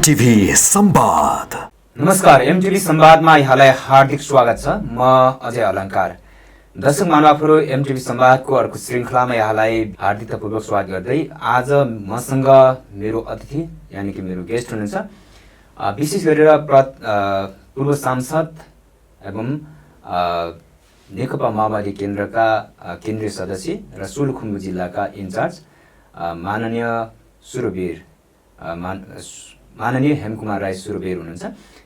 MTV संवाद। नमस्कार, MTV संवादमा यहाँलाई हार्दिक स्वागत छ। म अजय अलङ्कार। दर्शक महानुभावहरू, एमटीभी संवादको अर्को श्रृङ्खलामा यहाँलाई हार्दिकतापूर्वक स्वागत गर्दै आज मसँग मेरो अतिथि यानि कि मेरो गेस्ट हुनुहुन्छ, विशेष गरेर पूर्व सांसद एवं नेकपा माओवादी केन्द्रका केन्द्रीय सदस्य र सोलुखुम्बु जिल्लाका इन्चार्ज माननीय हेमकुमार राई सुरबेर हुनुहुन्छ।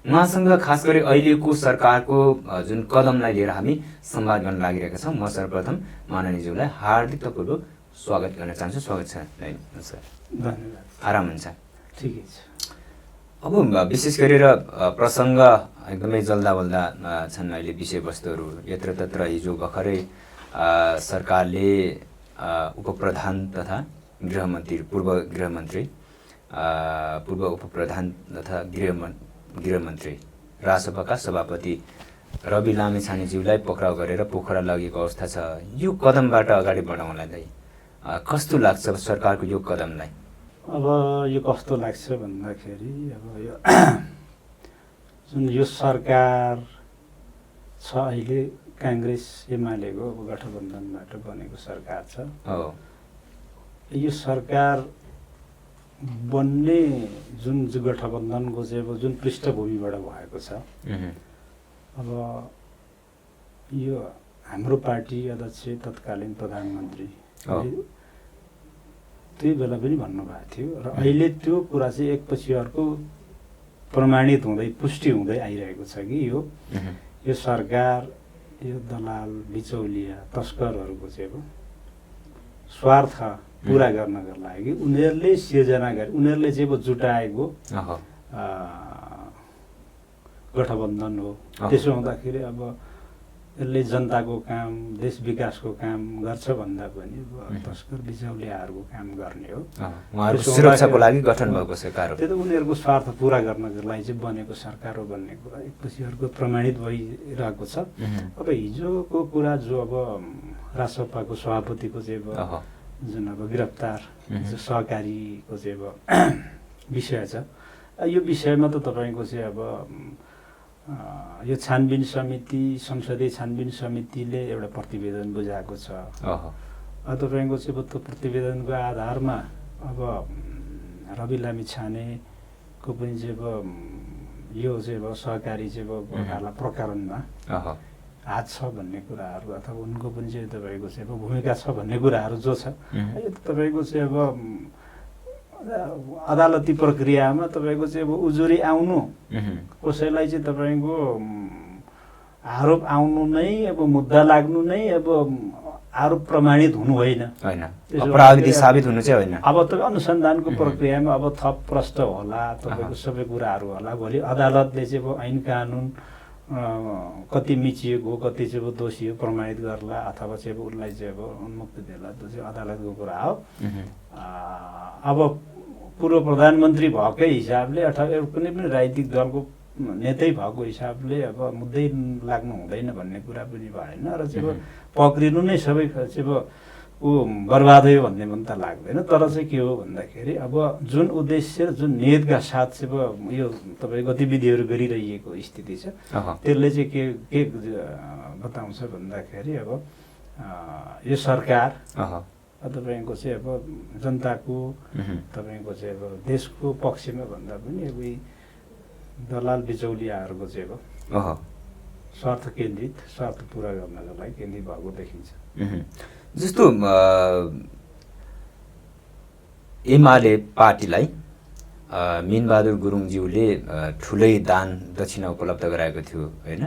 उहाँसँग खास गरी अहिलेको सरकारको जुन कदमलाई लिएर हामी संवाद गर्न लागिरहेका छौँ। म सर्वप्रथम माननीयज्यूलाई हार्दिकतापूर्वक स्वागत गर्न चाहन्छु। स्वागत छ। धन्यवाद। आराम हुन्छ? ठिकै छ। अब विशेष गरेर प्रसङ्ग एकदमै जल्दाबल्दा छन् अहिले विषयवस्तुहरू यत्रतत्र। हिजो भर्खरै सरकारले उपप्रधान तथा पूर्व उपप्रधान तथा गृहमन्त्री रासपाका सभापति रवि लामिछानेज्यूलाई पक्राउ गरेर पोखरा लगेको अवस्था छ। यो कदमबाट अगाडि बढाउनलाई कस्तो लाग्छ सरकारको यो कदमलाई? अब यो कस्तो लाग्छ भन्दाखेरि अब यो जुन यो सरकार छ अहिले काङ्ग्रेस एमालेको गठबन्धनबाट बनेको सरकार छ। यो सरकार बन्ने जुन गठबन्धनको चाहिँ अब जुन पृष्ठभूमिबाट भएको छ, अब यो हाम्रो पार्टी अध्यक्ष तत्कालीन प्रधानमन्त्री त्यही बेला पनि भन्नुभएको थियो र अहिले त्यो कुरा चाहिँ एकपछि अर्को प्रमाणित हुँदै पुष्टि हुँदै आइरहेको छ कि यो सरकार यो दलाल बिचौलिया तस्करहरूको चाहिँ अब स्वार्थ पुरा गर्नका लागि उनीहरूले सिर्जना गरे, उनीहरूले चाहिँ अब जुटाएको गठबन्धन हो। त्यसो हुँदाखेरि अब यसले जनताको काम, देश विकासको काम गर्छ भन्दा पनि अब तस्कर बिचौलियाहरूको काम गर्ने हो। उहाँहरूको सुरक्षाको लागि गठन भएको सरकार हो। त्यो त उनीहरूको स्वार्थ पुरा गर्नको लागि चाहिँ बनेको सरकार हो भन्ने कुरा एकपछि अर्को प्रमाणित भइरहेको छ। अब हिजोको कुरा जो अब रासपाको सभापतिको चाहिँ अब जुन अब गिरफ्तार सहकारीको चाहिँ अब विषय छ, यो विषयमा त तपाईँको चाहिँ अब यो छानबिन समिति, संसदीय छानबिन समितिले एउटा प्रतिवेदन बुझाएको छ। तपाईँको चाहिँ त्यो प्रतिवेदनको आधारमा अब रवि लामिछानेको पनि चाहिँ अब यो चाहिँ अब सहकारी चाहिँ अब घोटाला प्रकरणमा हात छ भन्ने कुराहरू अथवा उनको पनि चाहिँ तपाईँको चाहिँ अब भूमिका छ भन्ने कुराहरू जो छ, यो तपाईँको चाहिँ अब अदालती प्रक्रियामा तपाईँको चाहिँ अब उजुरी आउनु, कसैलाई चाहिँ तपाईँको आरोप आउनु नै अब मुद्दा लाग्नु नै अब आरोप प्रमाणित हुनु होइन, अपराधी साबित हुनु चाहिँ होइन। अब तपाईँ अनुसन्धानको प्रक्रियामा अब थप प्रष्ट होला, तपाईँको सबै कुराहरू होला। भोलि अदालतले चाहिँ अब ऐन कानुन कति मिचिएको हो, कति चाहिँ अब दोषी हो प्रमाणित गर्ला अथवा चाहिँ अब उसलाई चाहिँ अब उन्मुक्त देला, त्यो चाहिँ अदालतको कुरा हो। अब पूर्व प्रधानमन्त्री भएकै हिसाबले अथवा कुनै पनि राजनीतिक दलको नेतै भएको हिसाबले अब मुद्दै लाग्नु हुँदैन भन्ने कुरा पनि भएन र चाहिँ अब पक्रिनु नै सबै चाहिँ अब बर्बादै हो भन्ने पनि त लाग्दैन। तर चाहिँ के हो भन्दाखेरि अब जुन उद्देश्य जुन नियतका साथ चाहिँ अब यो तपाईँ गतिविधिहरू गरिरहेको स्थिति छ, त्यसले चाहिँ के बताउँछ भन्दाखेरि अब यो सरकार तपाईँको चाहिँ अब जनताको तपाईँको चाहिँ अब देशको पक्षमा भन्दा पनि अब दलाल बिचौलियाहरूको चाहिँ अब स्वार्थ केन्द्रित, स्वार्थ पुरा गर्नको लागि केन्द्रित भएको देखिन्छ। जस्तो एमाले पार्टीलाई मिनबहादुर गुरुङज्यूले ठुलै दान दक्षिणा उपलब्ध गराएको थियो होइन,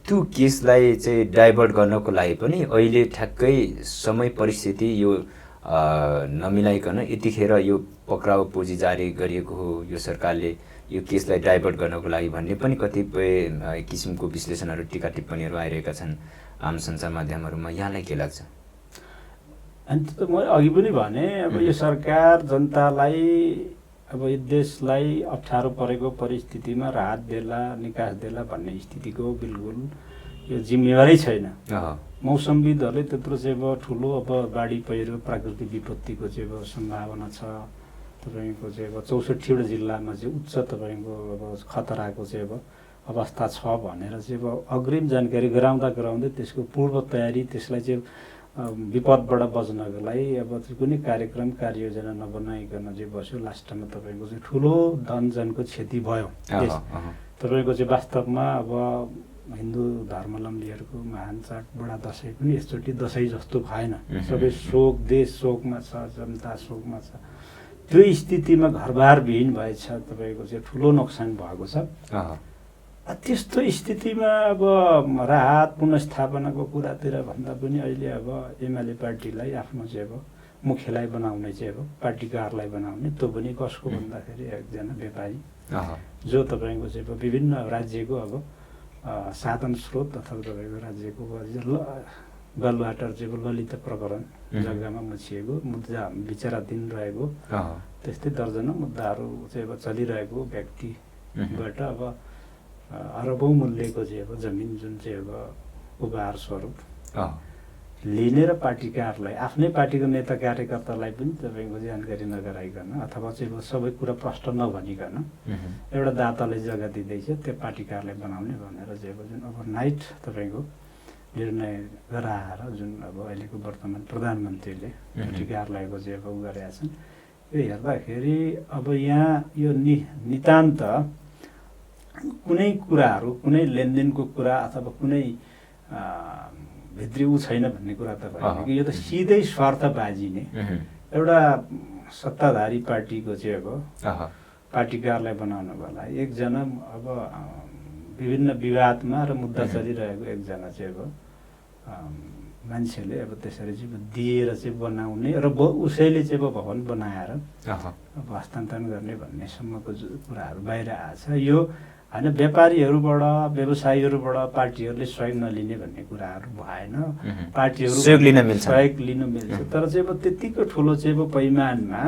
त्यो केसलाई चाहिँ डाइभर्ट गर्नको लागि पनि अहिले ठ्याक्कै समय परिस्थिति यो नमिलाइकन यतिखेर यो पक्राउ पुँजी जारी गरिएको हो यो सरकारले यो केसलाई डाइभर्ट गर्नको लागि भन्ने पनि कतिपय किसिमको विश्लेषणहरू, टिका टिप्पणीहरू आइरहेका छन् आम सञ्चार माध्यमहरूमा। यहाँलाई के लाग्छ? अनि त्यो त मैले अघि पनि भने अब यो सरकार जनतालाई अब यो देशलाई अप्ठ्यारो परेको परिस्थितिमा राहत देला, निकास देला भन्ने स्थितिको बिल्कुल यो जिम्मेवारै छैन। मौसमविदहरूले त्यत्रो चाहिँ अब ठुलो अब बाढी पहिरो प्राकृतिक विपत्तिको चाहिँ अब सम्भावना छ, तपाईँको चाहिँ अब 64वटा जिल्लामा चाहिँ उच्च तपाईँको अब खतराको चाहिँ अब अवस्था छ भनेर चाहिँ अब अग्रिम जानकारी गराउँदै त्यसको पूर्व तयारी त्यसलाई चाहिँ विपदबाट बच्नको लागि अब कुनै कार्यक्रम कार्ययोजना नबनाइकन चाहिँ बस्यो। लास्टमा तपाईँको चाहिँ ठुलो धनजनको क्षति भयो। तपाईँको चाहिँ वास्तवमा अब हिन्दू धर्मावलम्बीहरूको महान चाड बडा दसैँ पनि यसचोटि दसैँ जस्तो भएन। सबै शोक, देश शोकमा छ, जनता शोकमा छ। त्यो स्थितिमा घरबार विहीन भएछ, तपाईँको चाहिँ ठुलो नोक्सान भएको छ। त्यस्तो स्थितिमा अब राहत पुनर्स्थापनाको कुरातिर भन्दा पनि अहिले अब एमाले पार्टीलाई आफ्नो चाहिँ अब मुख्यलाई बनाउने चाहिँ अब पार्टी कारलाई बनाउने, त्यो पनि कसको भन्दाखेरि एकजना व्यापारी जो तपाईँको चाहिँ अब विभिन्न राज्यको अब साधन स्रोत अथवा तपाईँको राज्यको बालुवाटार चाहिँ ललित प्रकरण जग्गामा मुछिएको मुद्दा विचाराधीन रहेको त्यस्तै दर्जनौं मुद्दाहरू चाहिँ अब चलिरहेको व्यक्तिबाट अब अरबौं मूल्यको चाहिँ अब जमिन जुन चाहिँ अब उपहार स्वरूप लिने र पार्टी कारलाई आफ्नै पार्टीको नेता कार्यकर्तालाई पनि तपाईँको जानकारी नगराइकन अथवा चाहिँ सबै कुरा प्रश्न नभनिकन एउटा दाताले जग्गा दिँदैछ त्यो पार्टी कारलाई बनाउने भनेर चाहिँ अब जुन ओभरनाइट तपाईँको निर्णय गराएर जुन अब अहिलेको वर्तमान प्रधानमन्त्रीले पार्टी कारलाईको चाहिँ अब गरेका छन्। यो हेर्दाखेरि अब यहाँ यो नितान्त कुनै कुराहरू कुनै लेनदेनको कुरा अथवा कुनै भित्री ऊ छैन भन्ने कुरा त भयो कि यो त सिधै स्वार्थबाजी नै एउटा सत्ताधारी पार्टीको चाहिँ अब पार्टी कारलाई बनाउनको लागि एकजना अब विभिन्न विवादमा र मुद्दा चलिरहेको एकजना चाहिँ अब मान्छेले अब त्यसरी चाहिँ दिएर चाहिँ बनाउने र उसैले चाहिँ अब भवन बनाएर अब हस्तान्तरण गर्ने भन्नेसम्मको कुराहरू बाहिर आएछ। यो होइन व्यापारीहरूबाट व्यवसायीहरूबाट पार्टीहरूले सहयोग नलिने भन्ने कुराहरू भएन। पार्टीहरू सहयोग लिन मिल्छ तर चाहिँ अब त्यतिको ठुलो चाहिँ अब पैमानमा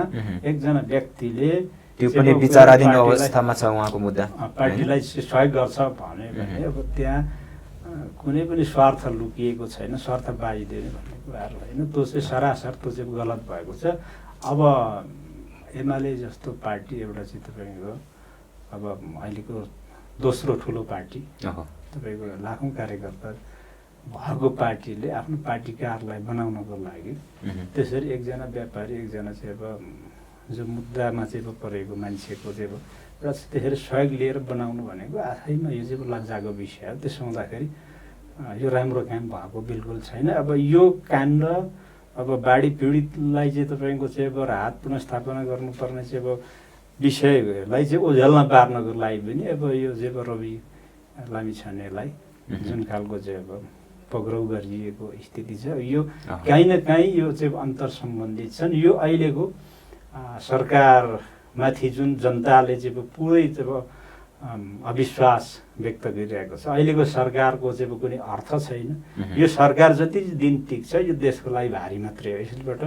एकजना व्यक्तिले त्यो पनि विचाराधीन अवस्थामा छ उहाँको मुद्दा पार्टीलाई सहयोग गर्छ भने अब त्यहाँ कुनै पनि स्वार्थ लुकिएको छैन, स्वार्थ बाजिदिने भन्ने कुराहरू होइन। त्यो चाहिँ सरासर त्यो चाहिँ गलत भएको छ। अब एमाले जस्तो पार्टी एउटा चाहिँ तपाईँको अब अहिलेको दोस्रो ठुलो पार्टी तपाईँको लाखौँ कार्यकर्ता भएको पार्टीले आफ्नो पार्टी कारलाई बनाउनको लागि त्यसरी एकजना व्यापारी एकजना चाहिँ अब जो मुद्दामा चाहिँ अब परेको मान्छेको चाहिँ अब र त्यसरी सहयोग लिएर बनाउनु भनेको आफैमा यो चाहिँ लज्जाको विषय हो। त्यसो हुँदाखेरि यो राम्रो काम भएको बिल्कुल छैन। अब यो काण्ड अब बाढी पीडितलाई चाहिँ तपाईँको चाहिँ अब राहत पुनर्स्थापना गर्नुपर्ने चाहिँ अब विषयलाई चाहिँ ओझेलमा पार्नको लागि पनि अब यो चाहिँ अब रवि लामिछानेलाई जुन खालको चाहिँ अब पक्राउ गरिएको स्थिति छ यो काहीँ न काहीँ यो चाहिँ अन्तर सम्बन्धित छन्। यो अहिलेको सरकारमाथि जुन जनताले चाहिँ पुरै चाहिँ अविश्वास व्यक्त गरिरहेको छ। अहिलेको सरकारको चाहिँ कुनै अर्थ छैन। यो सरकार जति दिन टिक्छ यो देशको लागि भारी मात्रै हो। यसबाट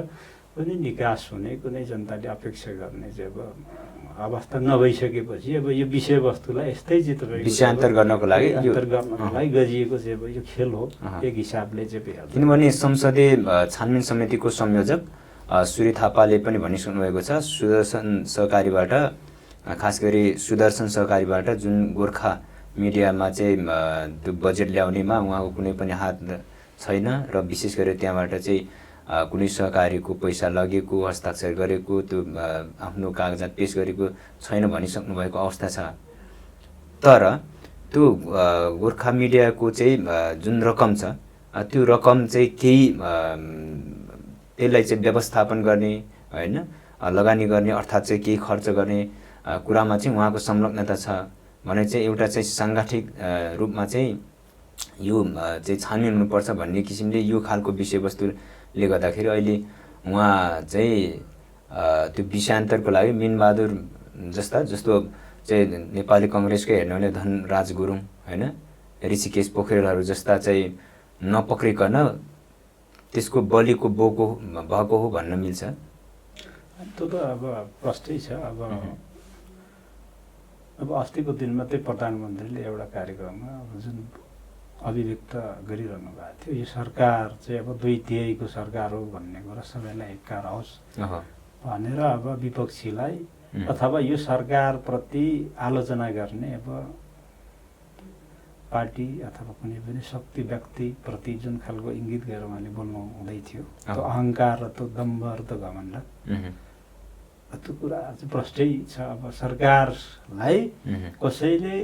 कुनै निकास हुने कुनै जनताले अपेक्षा गर्ने चाहिँ अब अवस्था नभइसकेपछि अब यो विषयवस्तुलाई यस्तै चाहिँ तपाईँ विषयान्तर गर्नको लागि गरिएको चाहिँ अब यो खेल हो एक हिसाबले चाहिँ। किनभने संसदीय छानबिन समितिको संयोजक सूर्य थापाले पनि भनिसक्नु भएको छ सुदर्शन सहकारीबाट खास गरी सुदर्शन सहकारीबाट जुन गोर्खा मिडियामा चाहिँ त्यो बजेट ल्याउनेमा उहाँको कुनै पनि हात छैन र विशेष गरी त्यहाँबाट चाहिँ कुनै सहकारीको पैसा लगेको हस्ताक्षर गरेको त्यो आफ्नो कागजात पेश गरेको छैन भनिसक्नु भएको अवस्था छ। तर त्यो गोर्खा मिडियाको चाहिँ जुन रकम छ त्यो रकम चाहिँ केही त्यसलाई चाहिँ व्यवस्थापन गर्ने होइन लगानी गर्ने अर्थात् चाहिँ केही खर्च गर्ने कुरामा चाहिँ उहाँको संलग्नता छ भने चाहिँ एउटा चाहिँ साङ्गठिक रूपमा चाहिँ यो चाहिँ छानबिन हुनुपर्छ भन्ने किसिमले यो खालको विषयवस्तुले गर्दाखेरि अहिले उहाँ चाहिँ त्यो विषयान्तरको लागि मिनबहादुर जस्तो चाहिँ नेपाली कङ्ग्रेसकै हेर्नु भने धनराज गुरुङ होइन ऋषिकेश पोखरेलहरू जस्ता चाहिँ नपक्रिकन त्यसको बलिको बोको भएको हो भन्न मिल्छ। त्यो त अब प्रष्टै छ। अब अस्तिको दिन मात्रै प्रधानमन्त्रीले एउटा कार्यक्रममा जुन अभिव्यक्त गरिरहनु भएको थियो यो सरकार चाहिँ अब 2/3 सरकार हो भन्ने कुरा सबैलाई एककार होस् भनेर अब विपक्षीलाई अथवा यो सरकारप्रति आलोचना गर्ने अब पार्टी अथवा कुनै पनि शक्ति व्यक्तिप्रति जुन खालको इङ्गित गरेर उहाँले बोल्नु हुँदै थियो त्यो अहङ्कार र त्यो दम्भ र त्यो घमण्ड त्यो कुरा चाहिँ प्रष्टै छ। अब सरकारलाई कसैले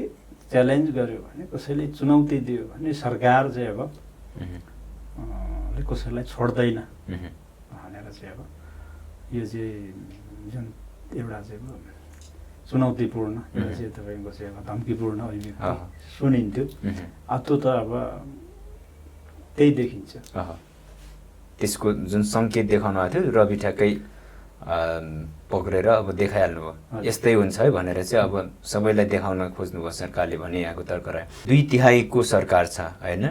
च्यालेन्ज गर्यो भने, कसैले चुनौती दियो भने सरकार चाहिँ अब कसैलाई छोड्दैन भनेर चाहिँ अब यो चाहिँ जुन एउटा चाहिँ अब चुनौतीपूर्ण एउटा चाहिँ तपाईँको चाहिँ अब धम्कीपूर्ण अभिव्यक्ति सुनिन्थ्यो। त्यो त अब त्यही देखिन्छ। त्यसको जुन सङ्केत देखाउनु भएको थियो रवि ठ्याक्कै पक्रेर अब देखाइहाल्नुभयो, यस्तै हुन्छ है भनेर चाहिँ अब सबैलाई देखाउन खोज्नुभयो सरकारले भन्ने यहाँको तर्क रह्यो। 2/3 सरकार छ होइन,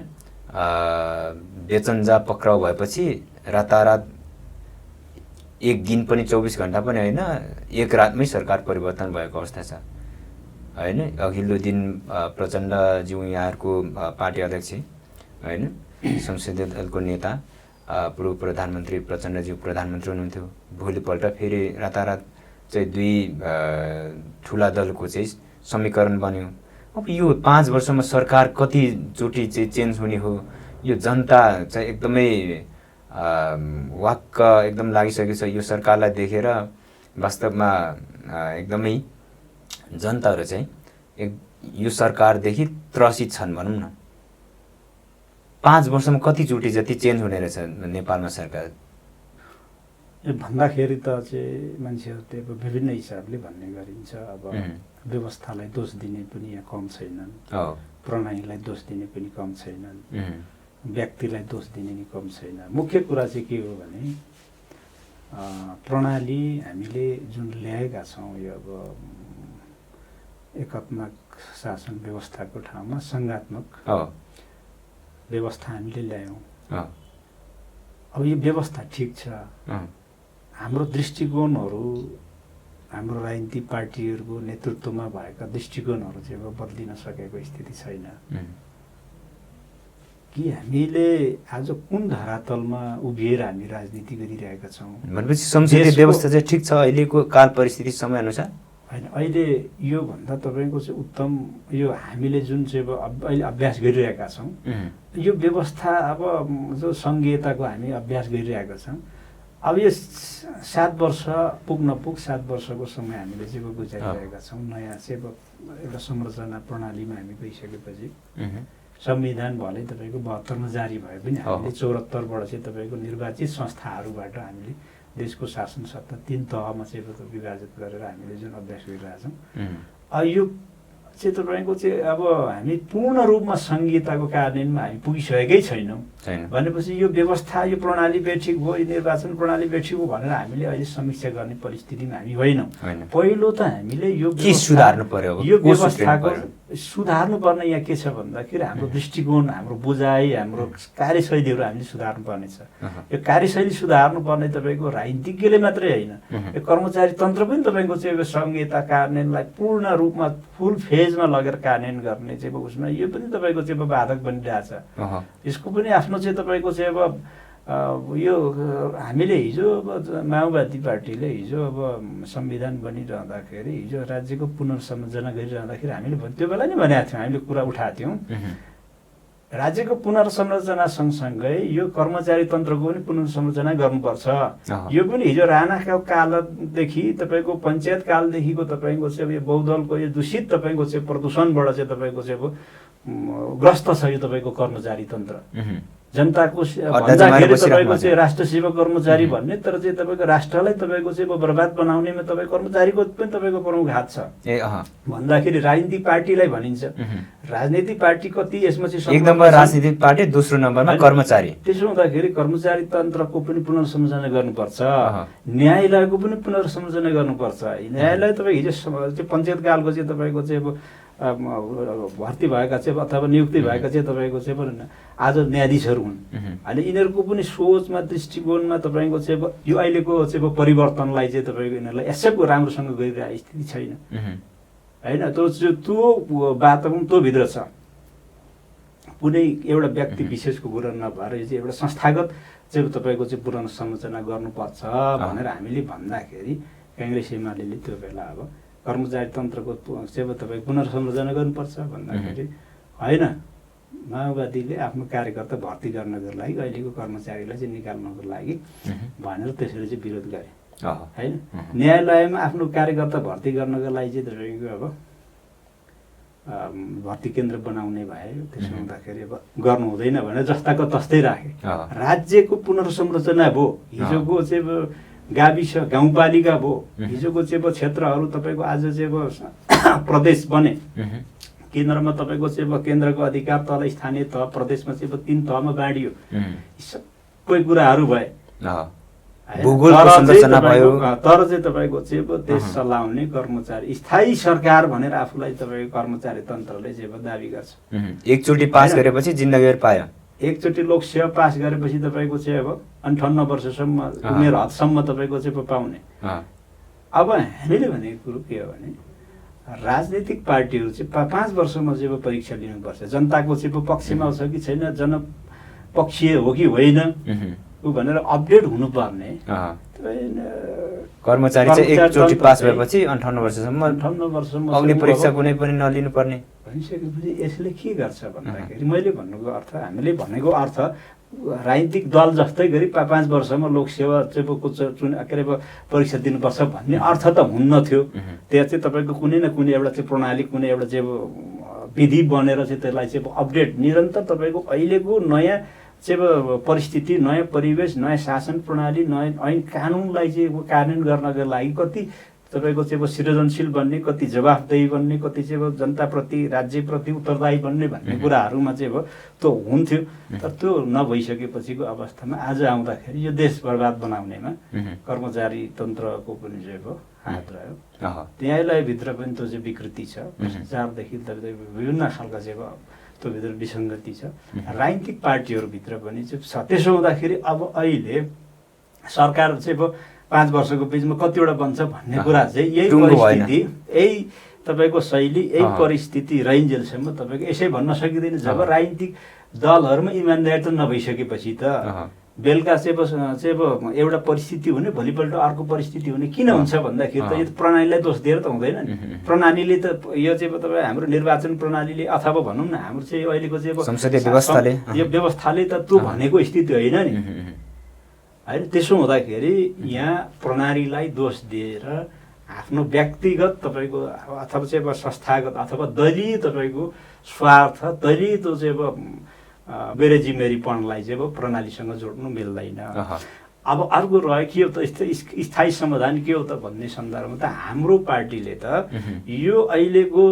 बेचन्जा पक्राउ भएपछि रातारात एक दिन पनि 24 घण्टा पनि होइन, एक रातमै सरकार परिवर्तन भएको अवस्था छ होइन। अघिल्लो दिन प्रचण्डज्यू यहाँहरूको पार्टी अध्यक्ष होइन, संसदीय दलको नेता पूर्व प्रधानमन्त्री प्रचण्डज्यू प्रधानमन्त्री हुनुहुन्थ्यो, भोलिपल्ट फेरि रातारात चाहिँ 2 ठुला दलको चाहिँ समीकरण बन्यो। अब यो 5 वर्षमा सरकार कतिचोटि चाहिँ चेन्ज हुने हो, यो जनता चाहिँ एकदमै वाक्क एकदम लागिसकेको छ यो सरकारलाई देखेर। वास्तवमा एकदमै जनताहरू चाहिँ यो सरकारदेखि त्रसित छन् भनौँ न। 5 वर्षमा कतिचोटि जति चेन्ज हुने रहेछ नेपालमा सरकार? यो भन्दाखेरि त चाहिँ मान्छेहरूले अब विभिन्न हिसाबले भन्ने गरिन्छ। अब व्यवस्थालाई दोष दिने पनि यहाँ कम छैनन्, प्रणालीलाई दोष दिने पनि कम छैनन्, व्यक्तिलाई दोष दिने नि कम छैन। मुख्य कुरा चाहिँ के हो भने प्रणाली हामीले जुन ल्याएका छौँ यो अब एकात्मक शासन व्यवस्थाको ठाउँमा सङ्घात्मक व्यवस्था हामीले ल्यायौँ। अब यो व्यवस्था ठिक छ, हाम्रो दृष्टिकोणहरू हाम्रो राजनीतिक पार्टीहरूको नेतृत्वमा भएका दृष्टिकोणहरू चाहिँ अब बदलिन सकेको स्थिति छैन कि हामीले आज कुन धरातलमा उभिएर हामी राजनीति गरिरहेका छौँ भनेपछि संसदीय व्यवस्था चाहिँ ठिक छ अहिलेको काल परिस्थिति समय अनुसार होइन। अहिले योभन्दा तपाईँको चाहिँ उत्तम यो हामीले जुन चाहिँ अब अहिले अभ्यास गरिरहेका छौँ यो व्यवस्था अब जो सङ्घीयताको हामी अभ्यास गरिरहेका छौँ। अब यो 7 वर्ष पुग्न 7 वर्षको समय हामीले चाहिँ गुजारिरहेका छौँ। नयाँ चाहिँ एउटा संरचना प्रणालीमा हामी गइसकेपछि संविधान भले तपाईँको 72 मा जारी भए पनि हामीले 74 बाट चाहिँ तपाईँको निर्वाचित संस्थाहरूबाट हामीले देशको शासन सत्ता 3 तहमा चाहिँ विभाजित गरेर हामीले जुन अभ्यास गरिरहेछौँ यो चाहिँ तपाईँको चाहिँ अब हामी पूर्ण रूपमा संघीयताको कार्यान्वयनमा हामी पुगिसकेकै छैनौँ भनेपछि यो व्यवस्था यो प्रणाली बेठिक भयो यो निर्वाचन प्रणाली बेठिक हो भनेर हामीले अहिले समीक्षा गर्ने परिस्थितिमा हामी होइनौँ। पहिलो त हामीले यो सुधार्नु पर्यो। यो व्यवस्थाको सुधार्नु पर्ने यहाँ के छ भन्दाखेरि हाम्रो दृष्टिकोण हाम्रो बुझाइ हाम्रो कार्यशैलीहरू हामीले सुधार्नु पर्नेछ। यो कार्यशैली सुधार्नु पर्ने तपाईँको राजनीतिज्ञले मात्रै होइन यो कर्मचारी तन्त्र पनि तपाईँको चाहिँ संघीयता कार्यान्वयनलाई पूर्ण रूपमा फुल फेजमा लगेर कार्यान्वयन गर्ने चाहिँ उसमा यो पनि तपाईँको चाहिँ बाधक बनिरहेछ। यसको पनि आफ्नो चाहिँ तपाईँको चाहिँ अब यो हामीले हिजो अब माओवादी पार्टीले हिजो अब संविधान बनिरहँदाखेरि हिजो राज्यको पुनर्संरचना गरिरहँदाखेरि हामीले त्यो बेला नै भनेका थियौँ, हामीले कुरा उठाएको थियौँ राज्यको पुनर्संरचना सँगसँगै यो कर्मचारी तन्त्रको पनि पुनर्संरचना गर्नुपर्छ। यो पनि हिजो राणाको कालदेखि तपाईँको पञ्चायत कालदेखिको तपाईँको चाहिँ यो बहुदलको यो दूषित तपाईँको चाहिँ प्रदूषणबाट चाहिँ तपाईँको चाहिँ अब ग्रस्त छ यो तपाईँको कर्मचारी तन्त्र। जनताको भन्दाखेरि तपाईँको चाहिँ राष्ट्र सेवा कर्मचारी भन्ने तर चाहिँ तपाईँको राष्ट्रलाई तपाईँको चाहिँ बर्बाद बनाउनेमा तपाईँ कर्मचारीको पनि तपाईँको प्रमुख हात छ भन्दाखेरि राजनीतिक पार्टीलाई भनिन्छ। राजनीतिक पार्टी कति यसमा चाहिँ 1 नम्बर राजनीतिक पार्टी, दोस्रो नम्बरमा कर्मचारी। त्यसो हुँदाखेरि कर्मचारी तन्त्रको पनि पुनर्संरचना गर्नुपर्छ, न्यायालयको पनि पुनर्संरचना गर्नुपर्छ। न्यायालय तपाईँ हिजो पञ्चायत कालको चाहिँ तपाईँको चाहिँ अब भर्ती भएका चाहिँ अथवा नियुक्ति भएका चाहिँ तपाईँको चाहिँ आज न्यायाधीशहरू हुन्। अहिले यिनीहरूको पनि सोचमा दृष्टिकोणमा तपाईँको चाहिँ अब यो अहिलेको चाहिँ परिवर्तनलाई चाहिँ तपाईँको यिनीहरूलाई एक्सेप्ट राम्रोसँग गरिरहेको स्थिति छैन होइन। त्यो वातावरण त्यो भित्र छ। कुनै एउटा व्यक्ति विशेषको कुरा नभएर यो चाहिँ एउटा संस्थागत चाहिँ तपाईँको चाहिँ पुनर्संरचना गर्नुपर्छ भनेर हामीले भन्दाखेरि काङ्ग्रेस एमाले त्यो बेला अब कर्मचारी तन्त्रको चाहिँ तपाईँको पुनर्संरचना गर्नुपर्छ भन्दाखेरि होइन, माओवादीले आफ्नो कार्यकर्ता भर्ती गर्नको लागि अहिलेको कर्मचारीलाई चाहिँ निकाल्नको लागि भनेर त्यसरी चाहिँ विरोध गरे होइन। न्यायालयमा आफ्नो कार्यकर्ता भर्ती गर्नको लागि चाहिँ तपाईँको अब भर्ती केन्द्र बनाउने भए त्यसो हुँदाखेरि अब गर्नु हुँदैन भनेर जस्ताको तस्तै राखे। राज्यको पुनर्संरचना भयो, हिजोको चाहिँ गाविस गाउँपालिका भयो, हिजोको चाहिँ क्षेत्रहरू तपाईँको आज चाहिँ प्रदेश बने, केन्द्रमा तपाईँको चाहिँ केन्द्रको अधिकार तल स्थानीय तह, प्रदेशमा चाहिँ 3 तहमा बाँडियो, सबै कुराहरू भए। तर चाहिँ तपाईँको चाहिँ देश चलाउने कर्मचारी स्थायी सरकार भनेर आफूलाई तपाईँको कर्मचारी तन्त्रले चाहिँ दाबी गर्छ। एकचोटि पास गरेपछि जिन्दगीभर पायो। एकचोटि लोकसेवा पास गरेपछि तपाईँको चाहिँ अब 58 वर्षसम्म उमेर हदसम्म तपाईँको चाहिँ पाउने। अब हामीले भनेको कुरो के हो भने राजनीतिक पार्टीहरू चाहिँ 5 वर्षमा चाहिँ परीक्षा लिनुपर्छ, जनताको चाहिँ पक्षमा छ कि छैन, जनपक्षीय हो कि होइन भनेर अपडेट हुनुपर्ने। कर्मचारी चाहिँ एकचोटि पास भएपछि 58 वर्षसम्म अग्नि परीक्षा कुनै पनि नलिनु पर्ने भनिसकेपछि यसले के गर्छ भन्दाखेरि मैले भन्नुको अर्थ, हामीले भनेको अर्थ राजनीतिक दल जस्तै गरी 5 वर्षमा लोकसेवा चाहिँ के अरे परीक्षा दिनुपर्छ भन्ने अर्थ त हुन्न थियो। त्यहाँ चाहिँ तपाईँको कुनै न कुनै एउटा चाहिँ प्रणाली, कुनै एउटा चाहिँ विधि बनेर चाहिँ त्यसलाई चाहिँ अपडेट निरन्तर तपाईँको अहिलेको नयाँ चाहिँ परिस्थिति, नयाँ परिवेश, नयाँ शासन प्रणाली, नयाँ ऐन कानुनलाई चाहिँ कार्यान्वयन गर्नको लागि कति तपाईँको चाहिँ सृजनशील बन्ने, कति जवाफदेही बन्ने, कति चाहिँ जनताप्रति राज्यप्रति उत्तरदायी बन्ने भन्ने कुराहरूमा चाहिँ त्यो हुन्थ्यो। तर त्यो नभइसकेपछिको अवस्थामा आज आउँदाखेरि यो देश बर्बाद बनाउनेमा कर्मचारी तन्त्रको पनि चाहिँ हात रह्यो। त्यहाँलाई भित्र पनि त्यो चाहिँ विकृति छ, भ्रष्टाचारदेखि विभिन्न खालका चाहिँ त्यो भित्र विसङ्गति छ, राजनीतिक पार्टीहरूभित्र पनि चाहिँ छ। त्यसो हुँदाखेरि अब अहिले सरकार चाहिँ 5 वर्षको बिचमा कतिवटा बन्छ भन्ने कुरा चाहिँ यही परिस्थिति, यही तपाईँको शैली, यही परिस्थिति रहिन्जेलसम्म तपाईँको यसै भन्न सकिँदैन। जब राजनीतिक दलहरूमा इमान्दारी त नभइसकेपछि त बेलुका चाहिँ एउटा परिस्थिति हुने, भोलिपल्ट अर्को परिस्थिति हुने किन हुन्छ भन्दाखेरि त यो प्रणालीलाई दोष दिएर त हुँदैन नि। प्रणालीले त यो चाहिँ तपाईँ हाम्रो निर्वाचन प्रणालीले अथवा भनौँ न हाम्रो चाहिँ अहिलेको चाहिँ संसदीय व्यवस्थाले, यो व्यवस्थाले त त्यो भनेको स्थिति होइन नि होइन। त्यसो हुँदाखेरि यहाँ प्रणालीलाई दोष दिएर आफ्नो व्यक्तिगत तपाईँको अथवा चाहिँ संस्थागत अथवा दलीय तपाईँको स्वार्थ, दलीय त्यो चाहिँ बेरेजिमेरीपनलाई चाहिँ प्रणालीसँग जोड्नु मिल्दैन। अब अर्को रह्यो के हो त स्थायी समाधान के हो त भन्ने सन्दर्भमा त हाम्रो पार्टीले त यो अहिलेको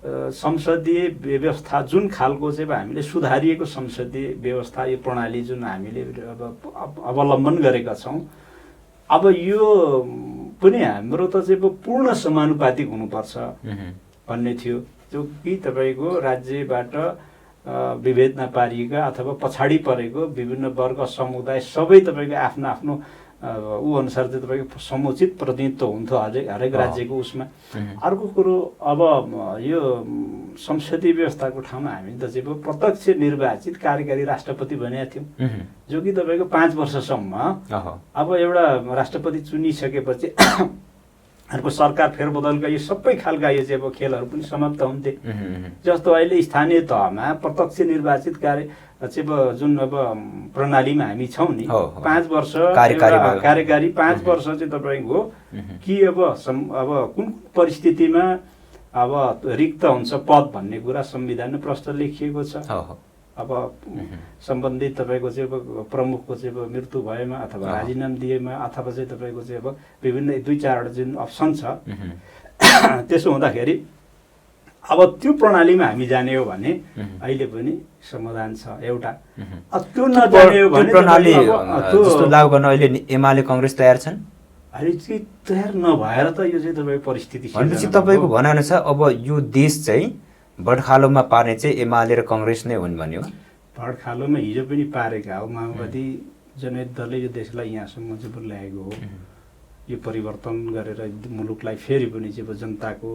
संसदीय व्यवस्था जुन खालको चाहिँ हामीले सुधारिएको संसदीय व्यवस्था, यो प्रणाली जुन हामीले अवलम्बन गरेका छौँ, अब यो पनि हाम्रो त चाहिँ पूर्ण समानुपातिक हुनुपर्छ भन्ने थियो। जो कि तपाईँको राज्यबाट विभेदमा पारिएका अथवा पछाडि परेको विभिन्न वर्ग समुदाय सबै तपाईँको आफ्नो आफ्नो ऊ अनुसार चाहिँ तपाईँको समुचित प्रतिनिधित्व हुन्थ्यो हरेक राज्यको उसमा। अर्को कुरो अब यो संसदीय व्यवस्थाको ठाउँमा हामी त चाहिँ प्रत्यक्ष निर्वाचित कार्यकारी राष्ट्रपति भनेका थियौँ, जो कि तपाईँको 5 वर्षसम्म अब एउटा राष्ट्रपति चुनिसकेपछि अर्को सरकार फेरबदलका यो सबै खालका यो चाहिँ खेलहरू पनि समाप्त हुन्थे। जस्तो अहिले स्थानीय तहमा प्रत्यक्ष निर्वाचित जुन अब प्रणालीमा हामी छौँ नि, 5 वर्ष कार्यकारी 5 वर्ष चाहिँ तपाईँको कि अब कुन परिस्थितिमा अब रिक्त हुन्छ पद भन्ने कुरा संविधानमा प्रष्ट लेखिएको छ। अब सम्बन्धित तपाईँको चाहिँ प्रमुखको चाहिँ मृत्यु भएमा अथवा राजीनामा दिएमा अथवा चाहिँ तपाईँको चाहिँ विभिन्न 2-4वटा जुन अप्सन छ, त्यसो हुँदाखेरि अब त्यो प्रणालीमा हामी जाने हो भने अहिले पनि समाधान छ एउटा। त्यो नजाने हो भने प्रणाली जस्तो लागू गर्न अहिले एमाले कांग्रेस तयार छन्। अहिले चाहिँ तयार नभएर त यो चाहिँ तपाईँको परिस्थिति भनेपछि तपाईँको भनाइ छ अब यो देश चाहिँ बडखालोमा पार्ने चाहिँ एमाले र कांग्रेस नै हुन् भन्यो। बडखालोमा हिजो पनि पारेका हो, माओवादी जनहित दलले यो देशलाई यहाँसम्म चाहिँ ल्याएको हो। यो परिवर्तन गरेर मुलुकलाई फेरि पनि चाहिँ जनताको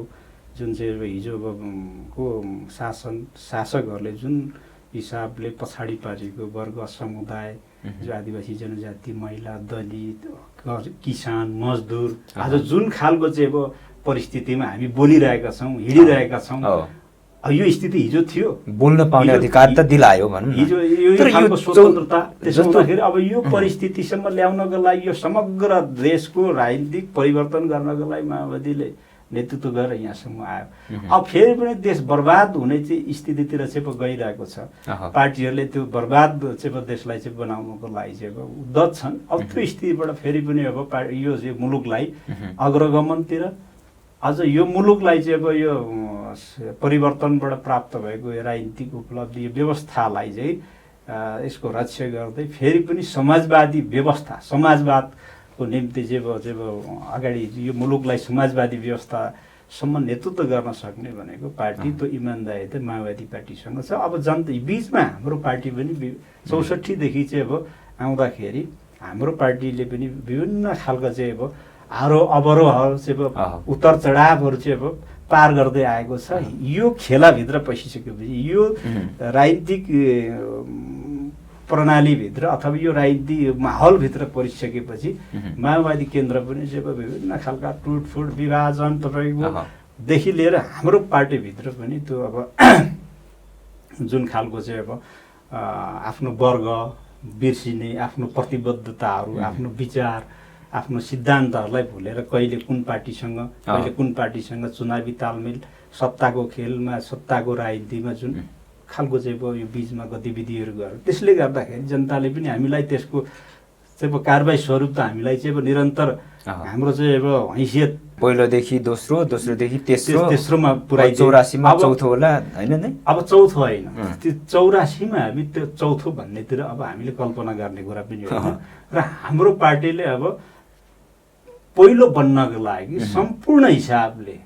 जुन चाहिँ हिजोको शासकहरूले जुन हिसाबले पछाडि पारेको वर्ग समुदाय जो आदिवासी जनजाति महिला दलित किसान मजदुर आज जुन खालको चाहिँ अब परिस्थितिमा हामी बोलिरहेका छौँ हिँडिरहेका छौँ यो स्थिति हिजो थियो बोल्न पाउने अधिकार त दिलायो भनौँ हिजो यो खालको स्वतन्त्रता त्यसो हुँदाखेरि अब यो परिस्थितिसम्म ल्याउनको लागि यो समग्र देशको राजनीतिक परिवर्तन गर्नको लागि माओवादीले नेतृत्व गरेर यहाँसम्म आयो। अब फेरि पनि देश बर्बाद हुने चाहिँ स्थितितिर चाहिँ गइरहेको छ। पार्टीहरूले त्यो बर्बाद चाहिँ देशलाई चाहिँ बनाउनको लागि चाहिँ उद्यत छन्। अब त्यो स्थितिबाट फेरि पनि अब यो चाहिँ मुलुकलाई अग्रगमनतिर अझ यो मुलुकलाई चाहिँ अब यो परिवर्तनबाट प्राप्त भएको राजनीतिक उपलब्धि यो व्यवस्थालाई चाहिँ यसको रक्षा गर्दै फेरि पनि समाजवादी व्यवस्था समाजवादको निम्ति चाहिँ अगाडि यो मुलुकलाई समाजवादी व्यवस्थासम्म नेतृत्व गर्न सक्ने भनेको पार्टी त्यो इमान्दारी त माओवादी पार्टीसँग छ। अब जनता बिचमा हाम्रो पार्टी पनि 64 देखि चाहिँ अब आउँदाखेरि हाम्रो पार्टीले पनि विभिन्न खालका चाहिँ अब अवरोहहरू चाहिँ उतार चढावहरू चाहिँ अब पार गर्दै आएको छ। यो खेलाभित्र पसिसकेपछि यो राजनीतिक प्रणालीभित्र अथवा यो राजनीतिक माहौलभित्र परिसकेपछि माओवादी केन्द्र पनि चाहिँ विभिन्न खालका टुटफुट विभाजन तपाईँकोदेखि लिएर हाम्रो पार्टीभित्र पनि त्यो अब जुन खालको चाहिँ अब आफ्नो वर्ग बिर्सिने आफ्नो प्रतिबद्धताहरू आफ्नो विचार आफ्नो सिद्धान्तहरूलाई भुलेर कहिले कुन पार्टीसँग चुनावी तालमेल सत्ताको खेलमा सत्ताको राजनीतिमा जुन खालको चाहिँ यो बिचमा गतिविधिहरू गर्यो त्यसले गर्दाखेरि जनताले पनि हामीलाई त्यसको चाहिँ कारबाही स्वरूप त हामीलाई चाहिँ निरन्तर हाम्रो चाहिँ अब हैसियत पहिलोदेखि दोस्रोदेखि तेस्रोमा पुऱ्याइ 84 मा चौथो होला हैन नि अब चौथो हैन त्यो 84 मा हामी त्यो चौथो भन्नेतिर अब हामीले कल्पना गर्ने कुरा पनि होइन र हाम्रो पार्टीले अब पहिलो बन्नको लागि सम्पूर्ण हिसाबले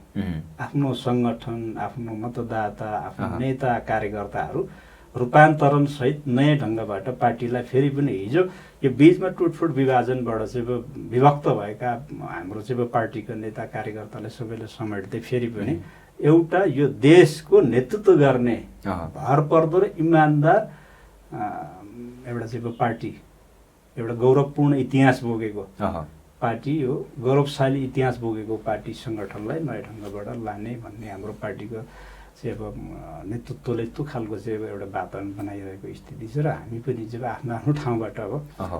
आफ्नो संगठन आफ्नो मतदाता आफ्नो नेता कार्यकर्ताहरू रूपान्तरण सहित नयाँ ढङ्गबाट पार्टीलाई फेरि पनि हिजो यो बीचमा टुटफुट विभाजनबाट चाहिँ विभक्त भएका हाम्रो चाहिँ पार्टीको नेता कार्यकर्ताले सबैले समेट्दै फेरि पनि एउटा यो देशको नेतृत्व गर्ने भरपर्दो र इमान्दार एउटा चाहिँ पार्टी एउटा गौरवपूर्ण इतिहास बोकेको पार्टी हो गौरवशाली इतिहास बोकेको पार्टी सङ्गठनलाई नयाँ ढङ्गबाट लाने भन्ने हाम्रो पार्टीको चाहिँ अब नेतृत्वले त्यो खालको चाहिँ एउटा वातावरण बनाइरहेको स्थिति छ र हामी पनि चाहिँ आफ्नो आफ्नो ठाउँबाट अब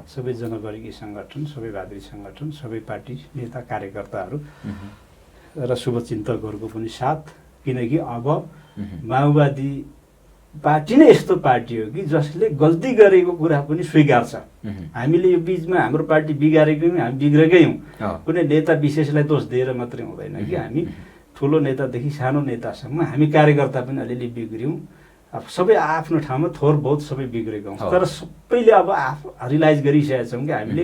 सबै जनवर्गीय सङ्गठन सबै भातृ सङ्गठन सबै पार्टी नेता कार्यकर्ताहरू र शुभचिन्तकहरूको पनि साथ किनकि अब माओवादी पार्टी नै यस्तो पार्टी हो कि जसले गल्ती गरेको कुरा पनि स्वीकार्छ। हामीले यो बिचमा हाम्रो पार्टी बिगारेकै हामी बिग्रेकै हौँ कुनै नेता विशेषलाई दोष दिएर मात्रै हुँदैन कि हामी ठुलो नेतादेखि सानो नेतासम्म हामी कार्यकर्ता पनि अलिअलि बिग्रियौँ। अब सबै आफ्नो ठाउँमा थोर बहुत सबै बिग्रेको हौँ तर सबैले अब रियलाइज गरिसकेका छौँ कि हामीले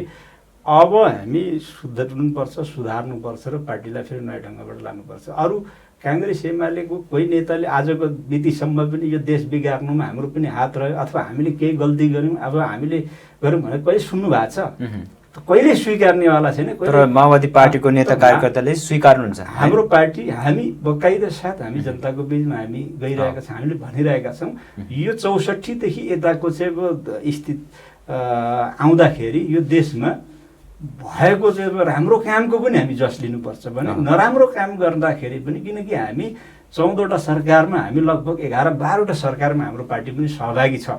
अब हामी सुध्रिनुपर्छ सुधार्नुपर्छ र पार्टीलाई फेरि नयाँ ढङ्गबाट लानुपर्छ। अरू काङ्ग्रेस एमालेको कोही नेताले आजको मितिसम्म पनि यो देश बिगार्नुमा हाम्रो पनि हात रह्यो अथवा हामीले केही गल्ती गऱ्यौँ अब हामीले गऱ्यौँ भने कहिले सुन्नु भएको छ कहिले स्वीकार्नेवाला छैन। तर माओवादी पार्टीको नेता कार्यकर्ताले स्वीकार्नुहुन्छ हाम्रो पार्टी हामी बकाइदा साथ हामी जनताको बिचमा हामी गइरहेका छौँ हामीले भनिरहेका छौँ यो 64 देखि यताको चाहिँ स्थिति आउँदाखेरि यो देशमा भएको चाहिँ राम्रो कामको पनि हामी जस लिनुपर्छ भने नराम्रो काम गर्दाखेरि पनि किनकि हामी 14वटा सरकारमा हामी लगभग 11-12वटा सरकारमा हाम्रो पार्टी पनि सहभागी छ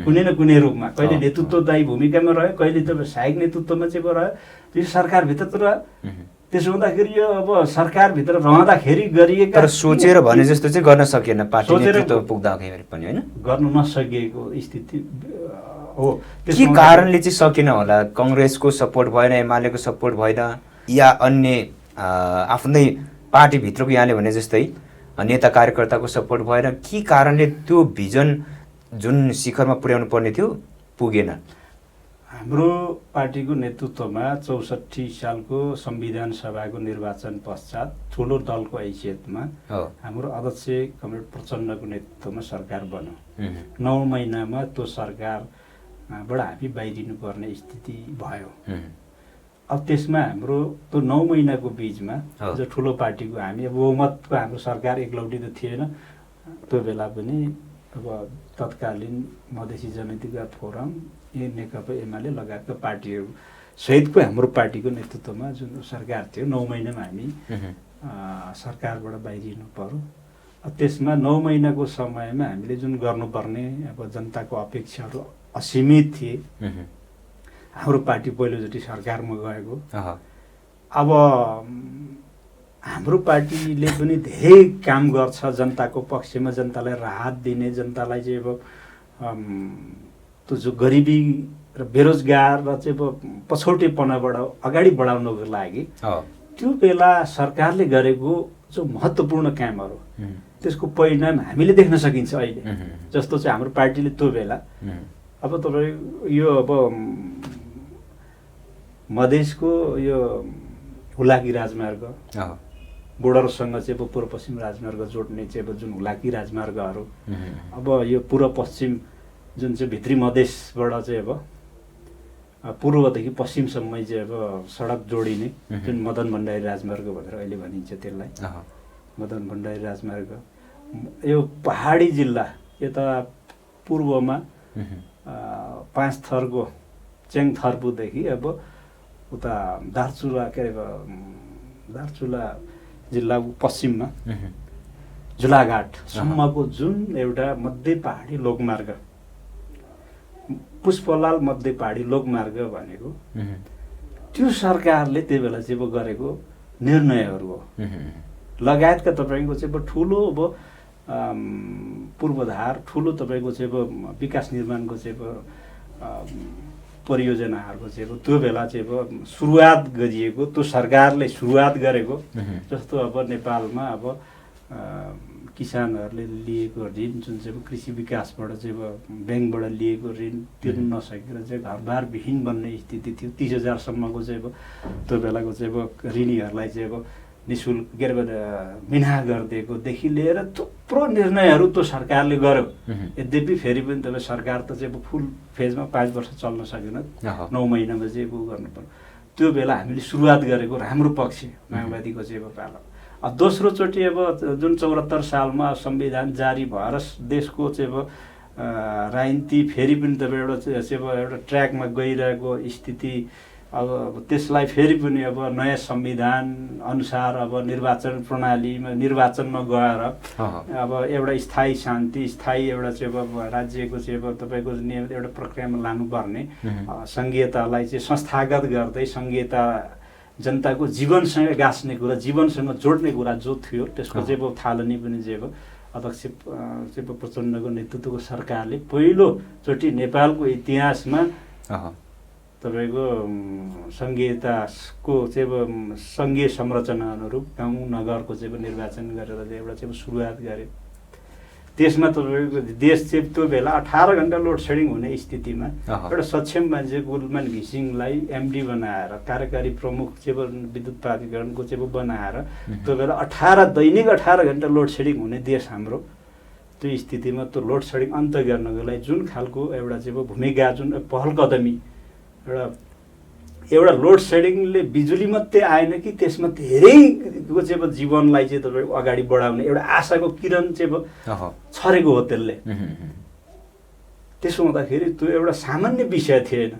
कुनै न कुनै रूपमा कहिले नेतृत्वदायी भूमिकामा रह्यो कहिले त सहायक नेतृत्वमा चाहिँ रह्यो त्यो सरकारभित्र त त्यसो हुँदाखेरि यो अब सरकारभित्र रहँदाखेरि गरिएका तर सोचेर भने जस्तो चाहिँ गर्न सकिएन पार्टी नेतृत्व पुग्दाखेरि पनि हैन गर्न नसकेको स्थिति हो। के कारणले चाहिँ सकेन होला? कांग्रेसको सपोर्ट भएन एमालेको सपोर्ट भएन या अन्य आफ्नै पार्टीभित्रको यहाँले भने जस्तै नेता कार्यकर्ताको सपोर्ट भएन के कारणले त्यो भिजन जुन शिखरमा पुर्याउनु पर्ने थियो पुगेन? हाम्रो पार्टीको नेतृत्वमा 64 सालको संविधान सभाको निर्वाचन पश्चात ठुलो दलको हैसियतमा हाम्रो अध्यक्ष कमरेड प्रचण्डको नेतृत्वमा सरकार बन्यो। 9 महिनामा त्यो सरकारबाट हामी बाहिरिनु पर्ने स्थिति भयो अब त्यसमा हाम्रो त्यो 9 महिनाको बिचमा जो ठुलो पार्टीको हामी अब बहुमतको हाम्रो सरकार एकलौटी त थिएन त्यो बेला पनि अब तत्कालीन मधेसी जनतावादी फोरम नेकपा एमाले लगायतका पार्टीहरू सहितको हाम्रो पार्टीको नेतृत्वमा जुन सरकार थियो 9 महिनामा हामी सरकारबाट बाहिरिनु पर्यो। त्यसमा 9 महिनाको समयमा हामीले जुन गर्नुपर्ने अब जनताको अपेक्षाहरू असीमित थिए। हाम्रो पार्टी पहिलोचोटि सरकारमा गएको। अब हाम्रो पार्टीले पनि धेरै काम गर्छ जनताको पक्षमा, जनतालाई राहत दिने, जनतालाई चाहिँ अब त्यो जो गरिबी र बेरोजगार र चाहिँ अब पछौटेपनाबाट अगाडि बढाउनको लागि त्यो बेला सरकारले गरेको जो महत्त्वपूर्ण कामहरू त्यसको परिणाम हामीले देख्न सकिन्छ अहिले। जस्तो चाहिँ हाम्रो पार्टीले त्यो बेला अब तपाईँ यो अब मधेसको यो हुलाकी राजमार्ग बोर्डरसँग चाहिँ अब पूर्व पश्चिम राजमार्ग जोड्ने चाहिँ अब जुन हुलाकी राजमार्गहरू अब यो पूर्व पश्चिम जुन चाहिँ भित्री मधेसबाट चाहिँ अब पूर्वदेखि पश्चिमसम्म चाहिँ अब सडक जोडिने जुन मदन भण्डारी राजमार्ग भनेर अहिले भनिन्छ त्यसलाई मदन भण्डारी राजमार्ग। यो पहाडी जिल्ला यता पूर्वमा 5 थरको चेङथर्पुदेखि अब उता दार्चुला के अरे दार्चुला जिल्लाको पश्चिममा झुलाघाटसम्मको जुन एउटा मध्य पहाडी लोकमार्ग पुष्पलाल मध्य पहाडी लोकमार्ग भनेको त्यो सरकारले त्यो बेला चाहिँ अब गरेको निर्णयहरू हो। लगायतका तपाईँको चाहिँ अब ठुलो अब पूर्वाधार ठुलो तपाईँको चाहिँ अब विकास निर्माणको चाहिँ अब परियोजनाहरूको चाहिँ अब त्यो बेला चाहिँ अब सुरुवात गरिएको त्यो सरकारले सुरुवात गरेको। जस्तो अब नेपालमा अब किसानहरूले लिएको ऋण जुन चाहिँ अब कृषि विकासबाट चाहिँ अब ब्याङ्कबाट लिएको ऋण तिर्न नसकेर चाहिँ घरबार विहीन बन्ने स्थिति थियो। 30,000 सम्मको चाहिँ अब त्यो बेलाको चाहिँ अब ऋणीहरूलाई चाहिँ अब निःशुल्क के अरे मिना गरिदिएकोदेखि लिएर थुप्रो निर्णयहरू त्यो सरकारले गर्यो। यद्यपि फेरि पनि तपाईँ सरकार त चाहिँ अब फुल फेजमा 5 वर्ष चल्न सकेन, 9 महिनामा चाहिँ अब गर्नु पर्यो। त्यो बेला हामीले सुरुवात गरेको राम्रो पक्ष माओवादीको चाहिँ अब पालो। दोस्रोचोटि अब जुन 74 सालमा संविधान जारी भएर देशको चाहिँ अब राजनीति फेरि पनि तपाईँ एउटा ट्र्याकमा गइरहेको स्थिति अब त्यसलाई फेरि पनि अब नयाँ संविधान अनुसार अब निर्वाचन प्रणालीमा निर्वाचनमा गएर अब एउटा स्थायी शान्ति स्थायी एउटा चाहिँ अब राज्यको चाहिँ अब तपाईँको नियमित एउटा प्रक्रियामा लानुपर्ने सङ्घीयतालाई चाहिँ संस्थागत गर्दै सङ्घीयता जनताको जीवनसँग गाँच्ने कुरा जीवनसँग जोड्ने कुरा जो थियो त्यसको चाहिँ अब थालनी पनि चाहिँ अब अध्यक्ष चाहिँ प्रचण्डको नेतृत्वको सरकारले पहिलोचोटि नेपालको इतिहासमा तपाईँको सङ्घीयताको चाहिँ अब सङ्घीय संरचना अनुरूप गाउँ नगरको चाहिँ अब निर्वाचन गरेर चाहिँ एउटा चाहिँ सुरुवात गरे। त्यसमा तपाईँको देश चाहिँ त्यो बेला 18 घन्टा लोड सेडिङ हुने स्थितिमा एउटा सक्षम मान्छे गुलमान घिसिङलाई एमडी बनाएर कार्यकारी प्रमुख चाहिँ विद्युत प्राधिकरणको चाहिँ बनाएर त्यो बेला दैनिक 18 घन्टा लोड सेडिङ हुने देश हाम्रो त्यो स्थितिमा त्यो लोड सेडिङ अन्त गर्नको लागि जुन खालको एउटा चाहिँ भूमिका जुन पहल कदमी एउटा लोड सेडिङले बिजुली मात्रै आएन कि त्यसमा धेरैको चाहिँ अब जीवनलाई चाहिँ तपाईँको अगाडि बढाउने एउटा आशाको किरण चाहिँ अब छरेको हो त्यसले। त्यसो हुँदाखेरि त्यो एउटा सामान्य विषय थिएन।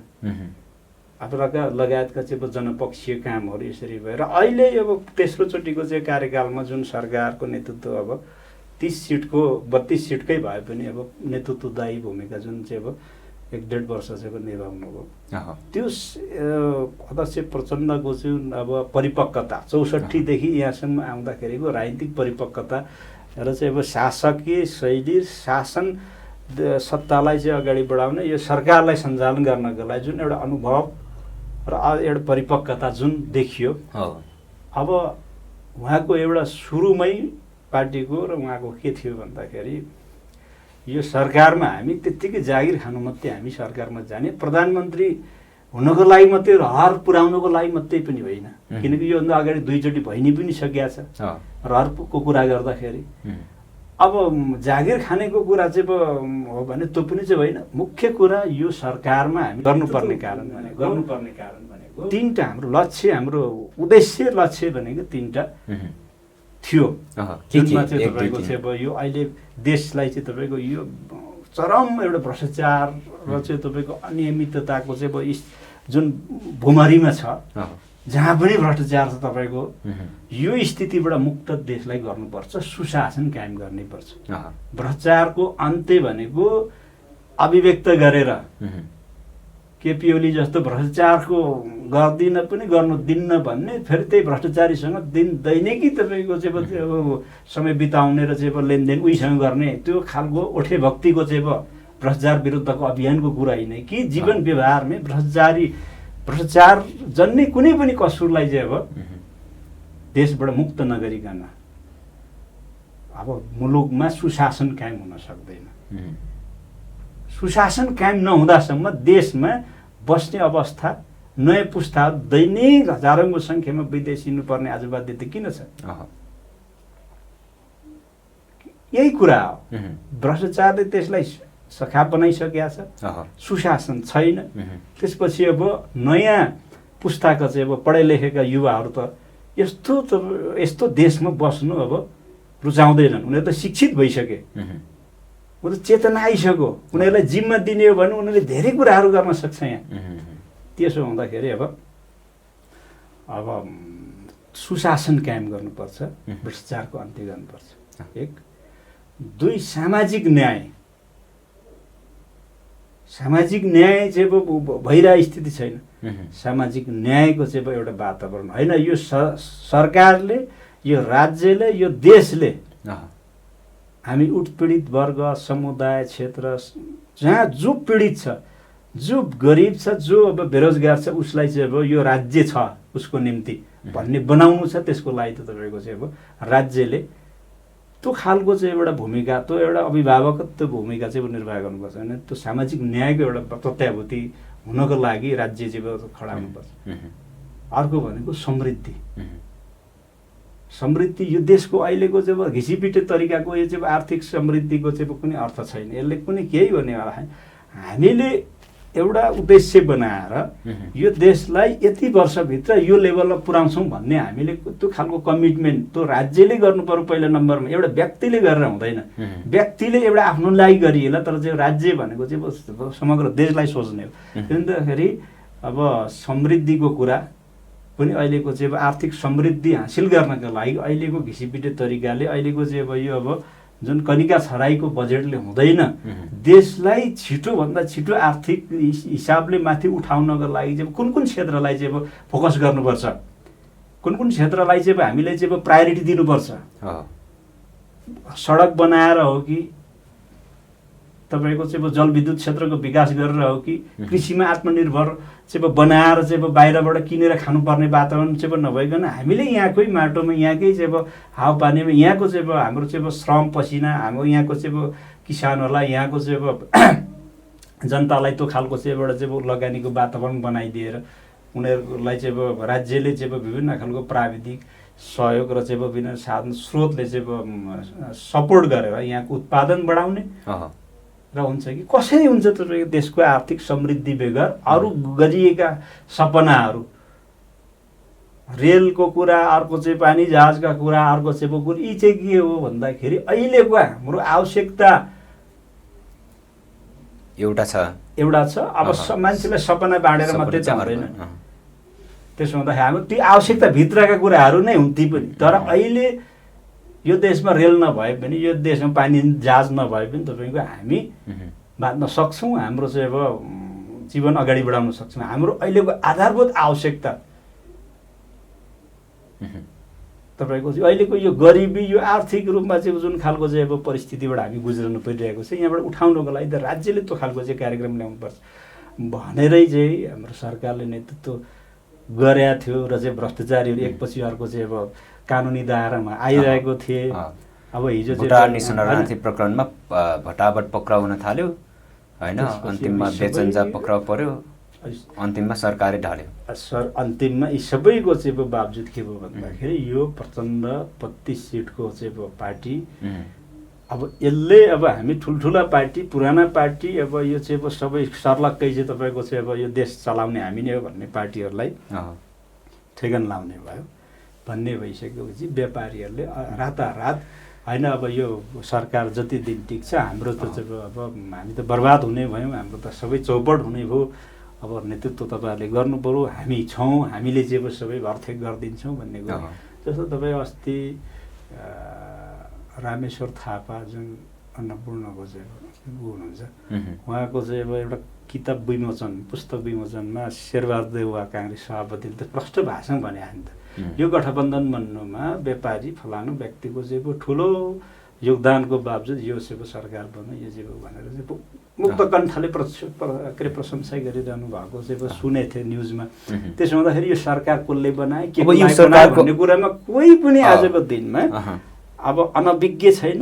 अब लगायतका चाहिँ अब जनपक्षीय कामहरू यसरी भएर अहिले अब तेस्रोचोटिको चाहिँ कार्यकालमा जुन सरकारको नेतृत्व अब 30 सिटको 32 सिटकै भए पनि अब नेतृत्वदायी भूमिका जुन चाहिँ अब 1.5 वर्ष चाहिँ निर्वाहनु हो त्यो अध्यक्ष प्रचण्डको चाहिँ अब परिपक्वता 64 देखि यहाँसम्म आउँदाखेरिको राजनीतिक परिपक्वता र चाहिँ अब शासकीय शैली शासन सत्तालाई चाहिँ अगाडि बढाउने यो सरकारलाई सञ्चालन गर्नको लागि जुन एउटा अनुभव र एउटा परिपक्वता जुन देखियो अब उहाँको एउटा सुरुमै पार्टीको र उहाँको के थियो भन्दाखेरि यो सरकारमा हामी त्यत्तिकै जागिर खानु मात्रै हामी सरकारमा जाने प्रधानमन्त्री हुनको लागि मात्रै रहर पुर्याउनको लागि मात्रै पनि होइन किनकि योभन्दा अगाडि 2 चोटि भइ नै पनि सकिया छ रहरको कुरा गर्दाखेरि अब जागिर खानेको कुरा चाहिँ हो भने त्यो पनि चाहिँ होइन मुख्य कुरा यो सरकारमा हामी गर्नुपर्ने कारण भनेको तीनटा हाम्रो लक्ष्य, हाम्रो उद्देश्य लक्ष्य भनेको तीनटा थियो। जुनमा चाहिँ तपाईँको चाहिँ अब यो अहिले देशलाई चाहिँ तपाईँको यो चरम एउटा भ्रष्टाचार र चाहिँ तपाईँको अनियमितताको चाहिँ अब जुन भुमरीमा छ, जहाँ पनि भ्रष्टाचार छ तपाईँको, यो स्थितिबाट मुक्त देशलाई गर्नुपर्छ, सुशासन कायम गर्नुपर्छ। भ्रष्टाचारको अन्त्य भनेको अभिव्यक्त गरेर केपी ओली जस्तो भ्रष्टाचारको गर्दिन पनि गर्नु दिन्न भन्ने, फेरि त्यही भ्रष्टाचारीसँग दैनिकी तपाईँको चाहिँ अब समय बिताउने र चाहिँ अब लेनदेन उहीसँग गर्ने त्यो खालको ओठे भक्तिको चाहिँ अब भ्रष्टाचार विरुद्धको अभियानको कुरा होइन कि जीवन व्यवहारमा भ्रष्टाचार जन्ने कुनै पनि कसुरलाई चाहिँ अब देशबाट मुक्त नगरिकन अब मुलुकमा सुशासन कायम हुन सक्दैन। सुशासन कायम नहुँदासम्म देशमा बस्ने अवस्था नयाँ पुस्ता दैनिक हजारौँको सङ्ख्यामा विदेशिनु पर्ने आज बाध्यता किन छ? यही कुरा हो। भ्रष्टाचारले त्यसलाई सखा बनाइसकेका छ, सुशासन छैन। त्यसपछि अब नयाँ पुस्ताका चाहिँ अब पढे लेखेका युवाहरू त यस्तो देशमा बस्नु अब रुचाउँदैनन्। उनीहरू त शिक्षित भइसके, उनीहरू चेतना आइसक्यो, उनीहरूलाई जिम्मा दिने हो भने उनीहरूले धेरै कुराहरू गर्न सक्छ यहाँ। त्यसो हुँदाखेरि अब सुशासन कायम गर्नुपर्छ, भ्रष्टाचारको अन्त्य गर्नुपर्छ। एक, दुई, सामाजिक न्याय चाहिँ अब भइरहेको स्थिति छैन। सामाजिक न्यायको चाहिँ अब एउटा वातावरण होइन। यो सरकारले, यो राज्यले, यो देशले हामी उत्पीडित वर्ग, समुदाय, क्षेत्र जहाँ जो पीडित छ, जो गरिब छ, जो अब बेरोजगार छ, उसलाई चाहिँ अब यो राज्य छ उसको निम्ति भन्ने बनाउनु छ। त्यसको लागि त तपाईँको चाहिँ अब राज्यले त्यो खालको चाहिँ एउटा भूमिका, त्यो एउटा अभिभावकत्व भूमिका चाहिँ निर्वाह गर्नुपर्छ। होइन, त्यो सामाजिक न्यायको एउटा प्रत्याभूति हुनको लागि राज्य चाहिँ खडा हुनुपर्छ। अर्को भनेको समृद्धि। यो देशको अहिलेको चाहिँ घिसिपिटे तरिकाको यो चाहिँ आर्थिक समृद्धिको चाहिँ कुनै अर्थ छैन। यसले कुनै केही गर्नेवाला छैन। हामीले एउटा उद्देश्य बनाएर यो देशलाई यति वर्षभित्र यो लेभलमा पुर्याउँछौँ भन्ने हामीले त्यो खालको कमिटमेन्ट त्यो राज्यले गर्नु पर्यो पहिलो नम्बरमा। एउटा व्यक्तिले गरेर हुँदैन। व्यक्तिले एउटा आफ्नो लागि गरिएला, तर चाहिँ राज्य भनेको चाहिँ समग्र देशलाई सोच्ने हो। त्यसले अब समृद्धिको कुरा पनि अहिलेको चाहिँ अब आर्थिक समृद्धि हासिल गर्नका लागि अहिलेको घिसिपिटे तरिकाले अहिलेको चाहिँ अब यो अब जुन कनिका छराईको बजेटले हुँदैन। देशलाई छिटोभन्दा छिटो आर्थिक हिसाबले माथि उठाउनको लागि चाहिँ कुन क्षेत्रलाई चाहिँ अब फोकस गर्नुपर्छ, कुन क्षेत्रलाई चाहिँ अब हामीले चाहिँ अब प्रायोरिटी दिनुपर्छ। सडक बनाएर हो कि तपाईँको चाहिँ अब जलविद्युत क्षेत्रको विकास गरेर हो कि कृषिमा आत्मनिर्भर चाहिँ अब बनाएर चाहिँ अब बाहिरबाट किनेर खानुपर्ने वातावरण चाहिँ अब नभइकन हामीले यहाँकै माटोमा, यहाँकै चाहिँ अब हावापानीमा, यहाँको चाहिँ अब हाम्रो चाहिँ अब श्रम पसिना, हाम्रो यहाँको चाहिँ अब किसानहरूलाई, यहाँको चाहिँ अब जनतालाई त्यो खालको चाहिँ एउटा चाहिँ अब लगानीको वातावरण बनाइदिएर उनीहरूलाई चाहिँ अब राज्यले चाहिँ अब विभिन्न खालको प्राविधिक सहयोग र चाहिँ अब विभिन्न साधन स्रोतले चाहिँ अब सपोर्ट गरेर यहाँको उत्पादन बढाउने र हुन्छ कि कसरी हुन्छ तपाईँको देशको आर्थिक समृद्धि बेगर अरू गरिएका सपनाहरू, रेलको कुरा, अर्को चाहिँ पानी जहाजका कुरा, अर्को चाहिँ कुरा, यी चाहिँ के हो भन्दाखेरि अहिलेको हाम्रो आवश्यकता एउटा छ। अब मान्छेलाई सपना बाँडेर मात्रै त हुँदैन। त्यसो हुँदाखेरि हाम्रो ती आवश्यकताभित्रका कुराहरू नै हुन् ती पनि। तर अहिले यो देशमा रेल नभए पनि, यो देशमा पानी जहाज नभए पनि तपाईँको हामी बाँच्न सक्छौँ, हाम्रो चाहिँ अब जीवन अगाडि बढाउन सक्छौँ। हाम्रो अहिलेको आधारभूत आवश्यकता तपाईँको अहिलेको यो गरिबी, यो आर्थिक रूपमा चाहिँ जुन खालको चाहिँ अब परिस्थितिबाट हामी गुज्रनु परिरहेको छ, यहाँबाट उठाउनको लागि त राज्यले त्यो खालको चाहिँ कार्यक्रम ल्याउनुपर्छ भनेरै चाहिँ हाम्रो सरकारले नेतृत्व गरेका थियो र चाहिँ भ्रष्टाचारीहरू एकपछि अर्को चाहिँ अब कानुनी दायरामा आइरहेको थिए। अब हिजो शरणार्थी प्रकरणमा भटाभट पक्राउ हुन थाल्यो होइन, अन्तिममा बेचन्जा पक्राउ पर्यो, अन्तिममा सरकारले ढाल्यो। अन्तिममा यी सबैको चाहिँ बावजुद के भयो भन्दाखेरि यो प्रचण्ड 32 सिटको चाहिँ पार्टी अब यसले अब हामी ठुल्ठुला पार्टी पुराना पार्टी अब यो चाहिँ अब सबै सर्लक्कै चाहिँ तपाईँको चाहिँ अब यो देश चलाउने हामी नै हो भन्ने पार्टीहरूलाई ठेगान लाउने भयो भन्ने भइसकेपछि व्यापारीहरूले रातारात होइन अब यो सरकार जति दिन टिक्छ हाम्रो त चाहिँ अब हामी त बर्बाद हुने भयौँ, हाम्रो त सबै चौपट हुने भयो, अब नेतृत्व तपाईँहरूले गर्नु पऱ्यो, हामी छौँ, हामीले चाहिँ अब सबै भरथेक गरिदिन्छौँ भन्ने कुरा। जस्तो तपाईँ अस्ति रामेश्वर थापा जुन अन्नपूर्णको चाहिँ ऊ हुनुहुन्छ उहाँको चाहिँ अब एउटा किताब विमोचन पुस्तक विमोचनमा शेरबहादुर देउवा काङ्ग्रेस सभापतिले त प्रष्ट भाषण भने नि त यो गठबन्धन बन्नुमा व्यापारी फलानु व्यक्तिको चाहिँ ठुलो योगदानको बावजुद यो चाहिँ सरकार बन्यो यो चाहिँ भनेर चाहिँ मुक्त कण्ठले के प्रशंसा गरिरहनु भएको चाहिँ सुनेको थिएँ न्युजमा। त्यसो हुँदाखेरि यो सरकार कसले बनाए के भन्ने कुरामा कोही पनि आजको दिनमा अब अनभिज्ञ छैन।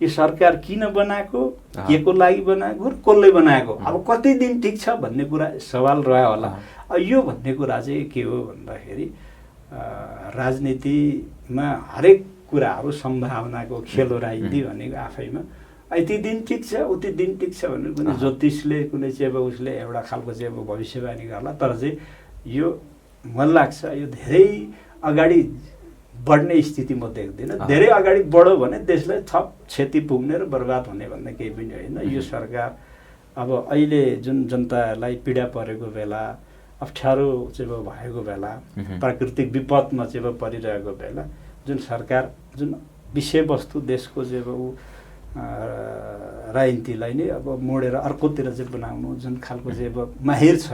यो सरकार किन बनाएको, के को लागि बनाएको, कसले बनाएको, अब कति दिन टिक्छ भन्ने कुरा सवाल रह्यो होला। यो भन्ने कुरा चाहिँ के हो भन्दाखेरि राजनीतिमा हरेक कुराहरू सम्भावनाको खेल हो राजनीति भनेको आफैमा। यति दिन टिक्छ उति दिन टिक्छ भनेर कुनै ज्योतिषले कुनै चाहिँ अब उसले एउटा खालको चाहिँ अब भविष्यवाणी गर्ला, तर चाहिँ यो मलाई लाग्छ यो धेरै अगाडि बढ्ने स्थिति म देख्दिनँ। धेरै अगाडि बढ्यो भने देशलाई थप क्षति पुग्ने र बर्बाद हुने भन्ने केही पनि होइन। यो सरकार अब अहिले जुन जनतालाई पीडा परेको बेला, अप्ठ्यारो चाहिँ भएको बेला, प्राकृतिक विपदमा चाहिँ परिरहेको बेला जुन सरकार जुन विषयवस्तु देशको चाहिँ अब राजनीतिलाई नै अब मोडेर अर्कोतिर चाहिँ बनाउनु जुन खालको चाहिँ अब माहिर छ।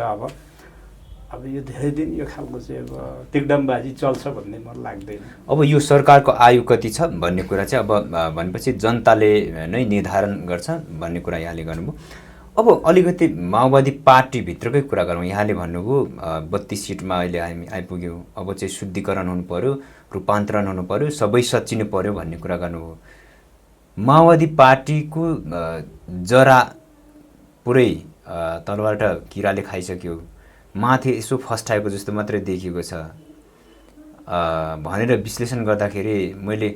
अब यो धेरै दिन यो खालको चाहिँ अब तिग्डमबाजी चल्छ भन्ने मलाई लाग्दैन। अब यो सरकारको आयु कति छ भन्ने कुरा चाहिँ अब भनेपछि जनताले नै निर्धारण गर्छ भन्ने कुरा यहाँले गर्नुभयो। अब अलिकति माओवादी पार्टीभित्रकै कुरा गरौँ। यहाँले भन्नुभयो 32 सिटमा अहिले हामी आइपुग्यौँ, अब चाहिँ शुद्धिकरण हुनु पऱ्यो, रूपान्तरण हुनु पऱ्यो, सबै सच्चिनु पऱ्यो भन्ने कुरा गर्नुभयो। माओवादी पार्टीको जरा पुरै तलबाट किराले खाइसक्यो, माथि यसो फस्टाएको जस्तो मात्रै देखिएको छ भनेर विश्लेषण गर्दाखेरि मैले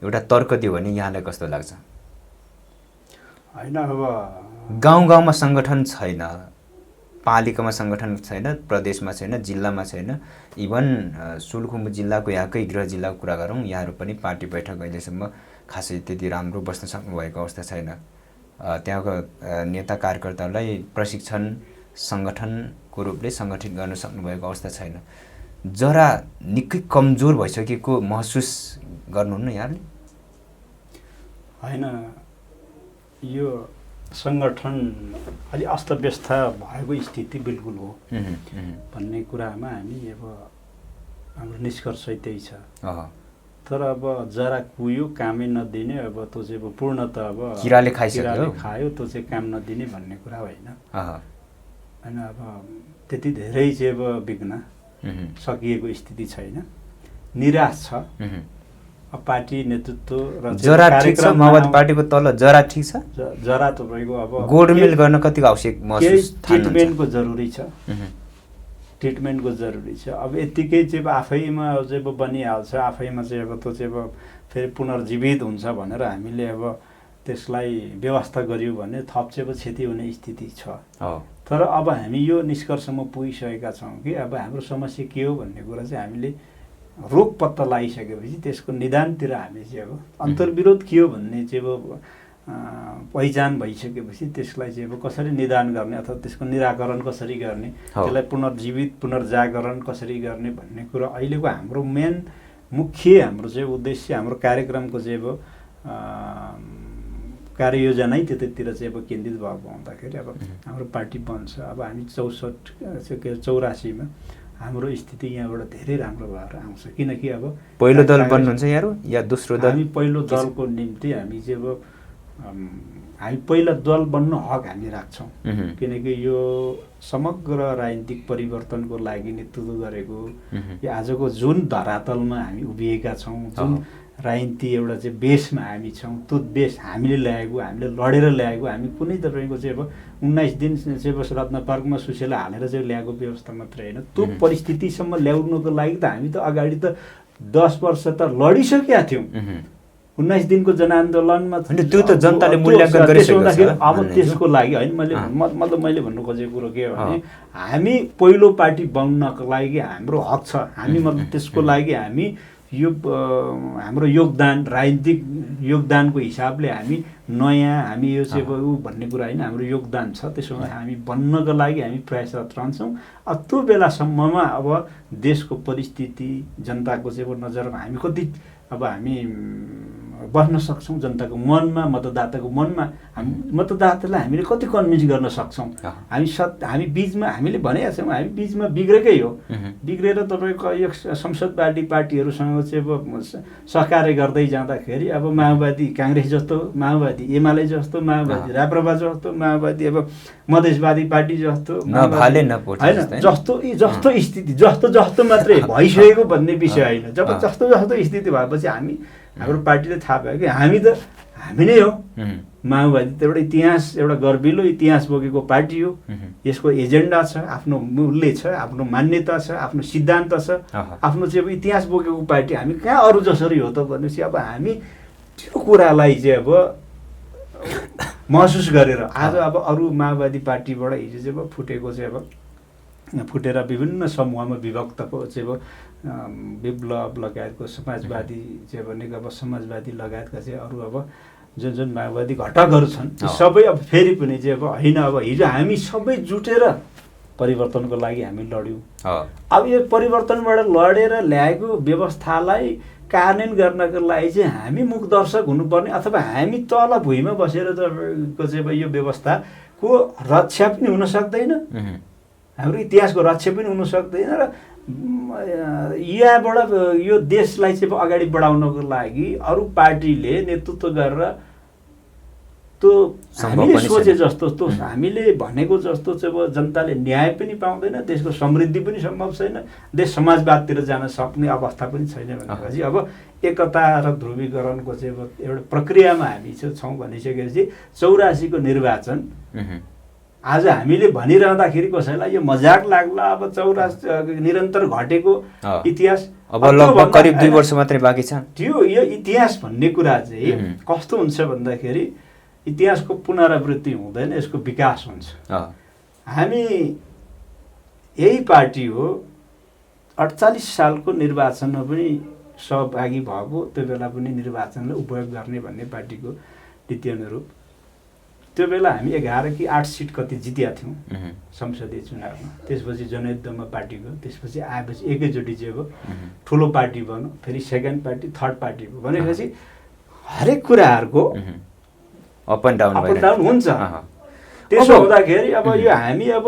एउटा तर्क दियो भने यहाँलाई कस्तो लाग्छ? होइन, अब गाउँ गाउँमा सङ्गठन छैन, पालिकामा सङ्गठन छैन, प्रदेशमा छैन, जिल्लामा छैन, इभन सोलुखुम्बु जिल्लाको यहाँकै गृह जिल्लाको कुरा गरौँ, यहाँहरू पनि पार्टी बैठक अहिलेसम्म खासै त्यति राम्रो बस्न सक्नुभएको अवस्था छैन। त्यहाँको नेता कार्यकर्ताहरूलाई प्रशिक्षण सङ्गठनको रूपले सङ्गठित गर्न सक्नुभएको अवस्था छैन। जरा निकै कमजोर भइसकेको महसुस गर्नुहुन्न यहाँले? होइन, यो सङ्गठन अलि अस्तव्यस्त भएको स्थिति बिल्कुल हो भन्ने कुरामा हामी अब हाम्रो निष्कर्ष त्यही छ। तर अब जरा कुयो कामै नदिने, अब त्यो चाहिँ अब पूर्णत अब किराले खाइसक्यो, खायो त्यो चाहिँ काम नदिने भन्ने कुरा होइन। होइन, अब त्यति धेरै चाहिँ अब बिग्न सकिएको स्थिति छैन, निराश छ। अब पार्टी नेतृत्व र जरा ठिक छ, माओवादी पार्टीको तल जरा ठिक छ। जरा तपाईँको अब गोडमेल गर्न कतिको आवश्यक महसुस ट्रिटमेन्टको जरुरी छ, ट्रिटमेन्टको जरुरी छ। अब यत्तिकै चाहिँ आफैमा चाहिँ बनिहाल्छ, आफैमा चाहिँ अब त्यो चाहिँ अब फेरि पुनर्जीवित हुन्छ भनेर हामीले अब त्यसलाई व्यवस्था गरियो भने थप चाहिँ अब क्षति हुने स्थिति छ। तर अब हामी यो निष्कर्षमा पुगिसकेका छौँ कि अब हाम्रो समस्या के हो भन्ने कुरा चाहिँ हामीले रोग पत्ता लगाइसकेपछि त्यसको निदानतिर हामी चाहिँ अब अन्तर्विरोध के हो भन्ने चाहिँ अब पहिचान भइसकेपछि त्यसलाई चाहिँ अब कसरी निदान गर्ने अथवा त्यसको निराकरण कसरी गर्ने, त्यसलाई पुनर्जीवित पुनर्जागरण कसरी गर्ने भन्ने कुरा अहिलेको हाम्रो मेन मुख्य हाम्रो चाहिँ उद्देश्य, हाम्रो कार्यक्रमको चाहिँ अब कार्ययोजनै त्यतैतिर चाहिँ अब केन्द्रित भएको हुँदाखेरि अब हाम्रो पार्टी बन्छ। अब हामी 84मा हाम्रो स्थिति यहाँबाट धेरै राम्रो भएर आउँछ, किनकि अब पहिलो दल बन्नुहुन्छ यहाँहरू या दोस्रो दल? हामी पहिलो दलको निम्ति हामी चाहिँ अब हामी पहिला दल बन्न हक हामी राख्छौँ, किनकि यो समग्र राजनीतिक परिवर्तनको लागि नेतृत्व गरेको यो आजको जुन धरातलमा हामी उभिएका छौँ, जुन राजनीति एउटा चाहिँ बेसमा हामी छौँ, त्यो बेस हामीले ल्याएको, हामीले लडेर ल्याएको, हामी कुनै तपाईँको चाहिँ अब 19 दिन चाहिँ बस रत्न पार्कमा सुसेला हालेर चाहिँ ल्याएको व्यवस्था मात्रै होइन। त्यो परिस्थितिसम्म ल्याउनुको लागि त हामी त अगाडि त 10 वर्ष त लडिसकेका थियौँ। 19 दिनको जनआन्दोलनमा त्यो त जनताले मूल्याङ्कन गरिसकेको छ। अब त्यसको लागि होइन मतलब मैले भन्नु खोजेको कुरो के हो भने हामी पहिलो पार्टी बन्नको लागि हाम्रो हक छ। हामी मतलब त्यसको लागि हामी यो हाम्रो योगदान राजनीतिक योगदानको हिसाबले हामी नयाँ हामी यो चाहिँ ऊ भन्ने कुरा होइन, हाम्रो योगदान छ। त्यसो भए हामी बन्नको लागि हामी प्रयासरत रहन्छौँ। अब त्यो बेलासम्ममा अब देशको परिस्थिति जनताको चाहिँ नजरमा हामी कति अब हामी बस्न सक्छौँ जनताको मनमा, मतदाताको मनमा। हामी मतदातालाई हामीले कति कन्भिन्स गर्न सक्छौँ। हामी बिचमा हामीले भनेका छौँ हामी बिचमा बिग्रेकै हो। बिग्रेर तपाईँको यो संसदवादी पार्टीहरूसँग चाहिँ अब सहकार्य गर्दै जाँदाखेरि अब माओवादी काङ्ग्रेस जस्तो, माओवादी एमाले जस्तो, माओवादी राप्रपा जस्तो, माओवादी अब मधेसवादी पार्टी जस्तो होइन, जस्तो स्थिति जस्तो मात्रै भइसकेको भन्ने विषय होइन। जब जस्तो स्थिति भएपछि हाम्रो पार्टीले थाहा भयो कि हामी नै हो। माओवादी त एउटा इतिहास, एउटा गर्विलो इतिहास बोकेको पार्टी हो। यसको एजेन्डा छ, आफ्नो मूल्य छ, आफ्नो मान्यता छ, आफ्नो सिद्धान्त छ, आफ्नो चाहिँ अब इतिहास बोकेको पार्टी। हामी कहाँ अरू जसरी हो त भनेपछि अब हामी त्यो कुरालाई चाहिँ अब महसुस गरेर आज अब अरू माओवादी पार्टीबाट हिजो चाहिँ अब फुटेको चाहिँ अब फुटेर विभिन्न समूहमा विभक्तको चाहिँ अब विप्लव लगायतको समाजवादी चाहिँ अब नेकपा समाजवादी लगायतका चाहिँ अरू अब जुन माओवादी घटकहरू छन् सबै अब फेरि पनि चाहिँ अब होइन, अब हिजो हामी सबै जुटेर परिवर्तनको लागि हामी लड्यौँ। अब यो परिवर्तनबाट लडेर ल्याएको व्यवस्थालाई कार्यान्वयन गर्नको लागि चाहिँ हामी मुखदर्शक हुनुपर्ने, अथवा हामी तल भुइँमा बसेर तपाईँको चाहिँ अब यो व्यवस्थाको रक्षा पनि हुन सक्दैन, हाम्रो इतिहासको रक्षा पनि हुन सक्दैन। र यहाँबाट यो देशलाई चाहिँ अगाडि बढाउनको लागि अरू पार्टीले नेतृत्व गरेर त्यो हामीले सोचे जस्तो, त्यो हामीले भनेको जस्तो चाहिँ अब जनताले न्याय पनि पाउँदैन, देशको समृद्धि पनि सम्भव छैन, देश समाजवादतिर जान सक्ने अवस्था पनि छैन भनेपछि अब एकता र ध्रुवीकरणको चाहिँ अब एउटा प्रक्रियामा हामी चाहिँ छौँ भनिसकेपछि 84 को निर्वाचन आज हामीले भनिरहँदाखेरि कसैलाई यो मजाक लाग्ला। अब 84 निरन्तर घटेको इतिहास अब लगभग करिब 2 वर्ष मात्रै बाँकी छ। यो इतिहास भन्ने कुरा चाहिँ कस्तो हुन्छ भन्दाखेरि इतिहासको पुनरावृत्ति हुँदैन, यसको विकास हुन्छ। हामी यही पार्टी हो 48 सालको निर्वाचनमा पनि सहभागी भएको, त्यो बेला पनि निर्वाचनलाई उपयोग गर्ने भन्ने पार्टीको नीति अनुरूप त्यो बेला हामी 11 कि 8 सिट कति जितेका थियौँ संसदीय चुनावमा। त्यसपछि जनयुद्धमा पार्टी गयो, त्यसपछि आएपछि एकैचोटि चाहिँ अब ठुलो पार्टी बन्यो, फेरि सेकेन्ड पार्टी, थर्ड पार्टी भयो भनेपछि हरेक कुराहरूको अप एन्ड डाउन हुन्छ। त्यसो हुँदाखेरि अब यो हामी अब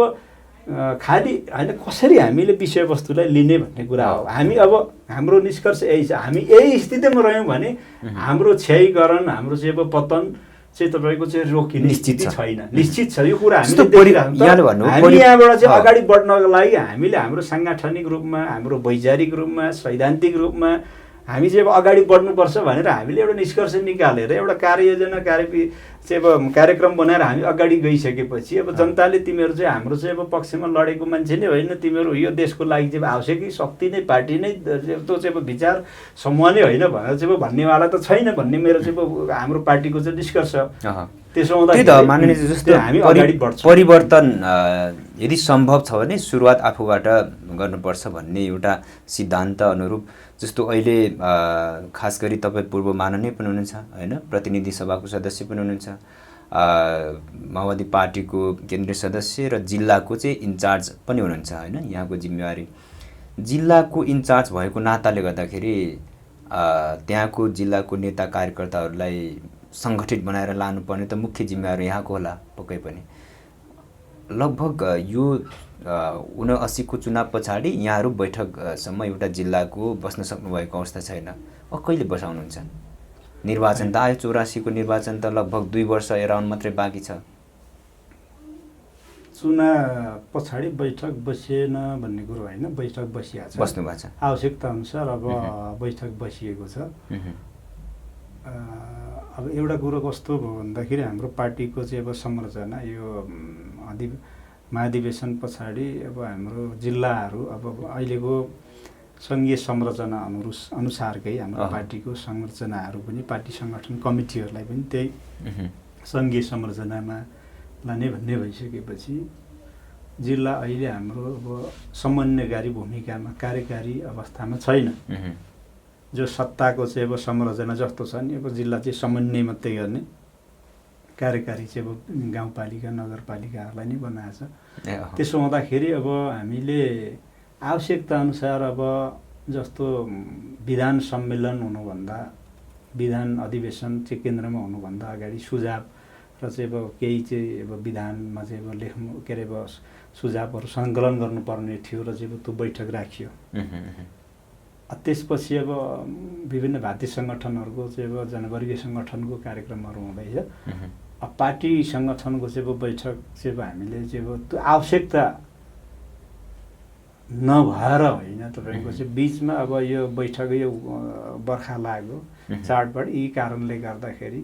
खालि होइन कसरी हामीले विषयवस्तुलाई लिने भन्ने कुरा हो। हामी अब हाम्रो निष्कर्ष यही छ, हामी यही स्थितिमा रह्यौँ भने हाम्रो क्षयीकरण, हाम्रो चाहिँ अब पतन चाहिँ तपाईँको चाहिँ रोकिने निश्चित छैन, निश्चित छ यो कुरा हामीले देखिरहेको। हामी यहाँबाट चाहिँ अगाडि बढ्नको लागि हामीले हाम्रो साङ्गठनिक रूपमा, हाम्रो वैचारिक रूपमा, सैद्धान्तिक रूपमा हामी चाहिँ अब अगाडि बढ्नुपर्छ भनेर हामीले एउटा निष्कर्ष निकालेर एउटा कार्ययोजना चाहिँ अब कार्यक्रम बनाएर हामी अगाडि गइसकेपछि अब जनताले तिमीहरू चाहिँ हाम्रो चाहिँ अब पक्षमा लडेको मान्छे नै होइन, तिमीहरू यो देशको लागि चाहिँ आवश्यक शक्ति नै पार्टी नै त्यो चाहिँ अब विचार समूह नै होइन भनेर चाहिँ भन्नेवाला त छैन भन्ने मेरो चाहिँ अब हाम्रो पार्टीको चाहिँ निष्कर्ष। त्यसो हुँदा माननीय जस्तो हामी अगाडि बढ्छौँ। परिवर्तन यदि सम्भव छ भने सुरुवात आफूबाट गर्नुपर्छ भन्ने एउटा सिद्धान्त अनुरूप जस्तो अहिले खास गरी तपाईँ पूर्व माननीय पनि हुनुहुन्छ होइन, प्रतिनिधि सभाको सदस्य पनि हुनुहुन्छ, माओवादी पार्टीको केन्द्रीय सदस्य र जिल्लाको चाहिँ इन्चार्ज पनि हुनुहुन्छ होइन। यहाँको जिम्मेवारी जिल्लाको इन्चार्ज भएको नाताले गर्दाखेरि त्यहाँको जिल्लाको नेता कार्यकर्ताहरूलाई सङ्गठित बनाएर लानुपर्ने त मुख्य जिम्मेवारी यहाँको होला पक्कै पनि। लगभग यो 79 को चुनाव पछाडि यहाँहरू बैठकसम्म एउटा जिल्लाको बस्न सक्नुभएको अवस्था छैन। कहिले बसाउनुहुन्छ? निर्वाचन त आयो, 84 को निर्वाचन त लगभग 2 वर्ष एराउन्ड मात्रै बाँकी छ। चुनाव पछाडि बैठक बसिएन भन्ने कुरो होइन, बैठक बसिएको छ, बस्नु भएको छ आवश्यकता अनुसार अब बैठक बसिएको छ। अब एउटा कुरो कस्तो भयो भन्दाखेरि हाम्रो पार्टीको चाहिँ अब संरचना यो महाधिवेशन पछाडि अब हाम्रो जिल्लाहरू अब अहिलेको सङ्घीय संरचना अनुसारकै हाम्रो पार्टीको संरचनाहरू पनि पार्टी सङ्गठन कमिटीहरूलाई पनि त्यही सङ्घीय संरचनामा लाने भन्ने भइसकेपछि जिल्ला अहिले हाम्रो अब समन्वयकारी भूमिकामा कार्यकारी अवस्थामा छैन। जो सत्ताको चाहिँ अब संरचना जस्तो छ नि अब जिल्ला चाहिँ समन्वय मात्रै गर्ने कार्यकारी चाहिँ अब गाउँपालिका नगरपालिकाहरूलाई नै बनाएको छ। त्यसो हुँदाखेरि अब हामीले आवश्यकता अनुसार अब जस्तो विधान सम्मेलन हुनुभन्दा विधान अधिवेशन चाहिँ केन्द्रमा हुनुभन्दा अगाडि सुझाव र चाहिँ अब केही चाहिँ अब विधानमा चाहिँ अब लेख्नु के अरे अब सुझावहरू सङ्कलन गर्नुपर्ने थियो र चाहिँ अब त्यो बैठक राखियो। त्यसपछि अब विभिन्न भारतीय सङ्गठनहरूको चाहिँ अब जनवर्गीय सङ्गठनको कार्यक्रमहरू हुँदैछ। अब पार्टी सङ्गठनको चाहिँ अब बैठक चाहिँ अब हामीले चाहिँ अब त्यो आवश्यकता नभएर होइन तपाईँको चाहिँ बिचमा अब यो बैठक यो बर्खा लाग्यो चाडबाड यी कारणले गर्दाखेरि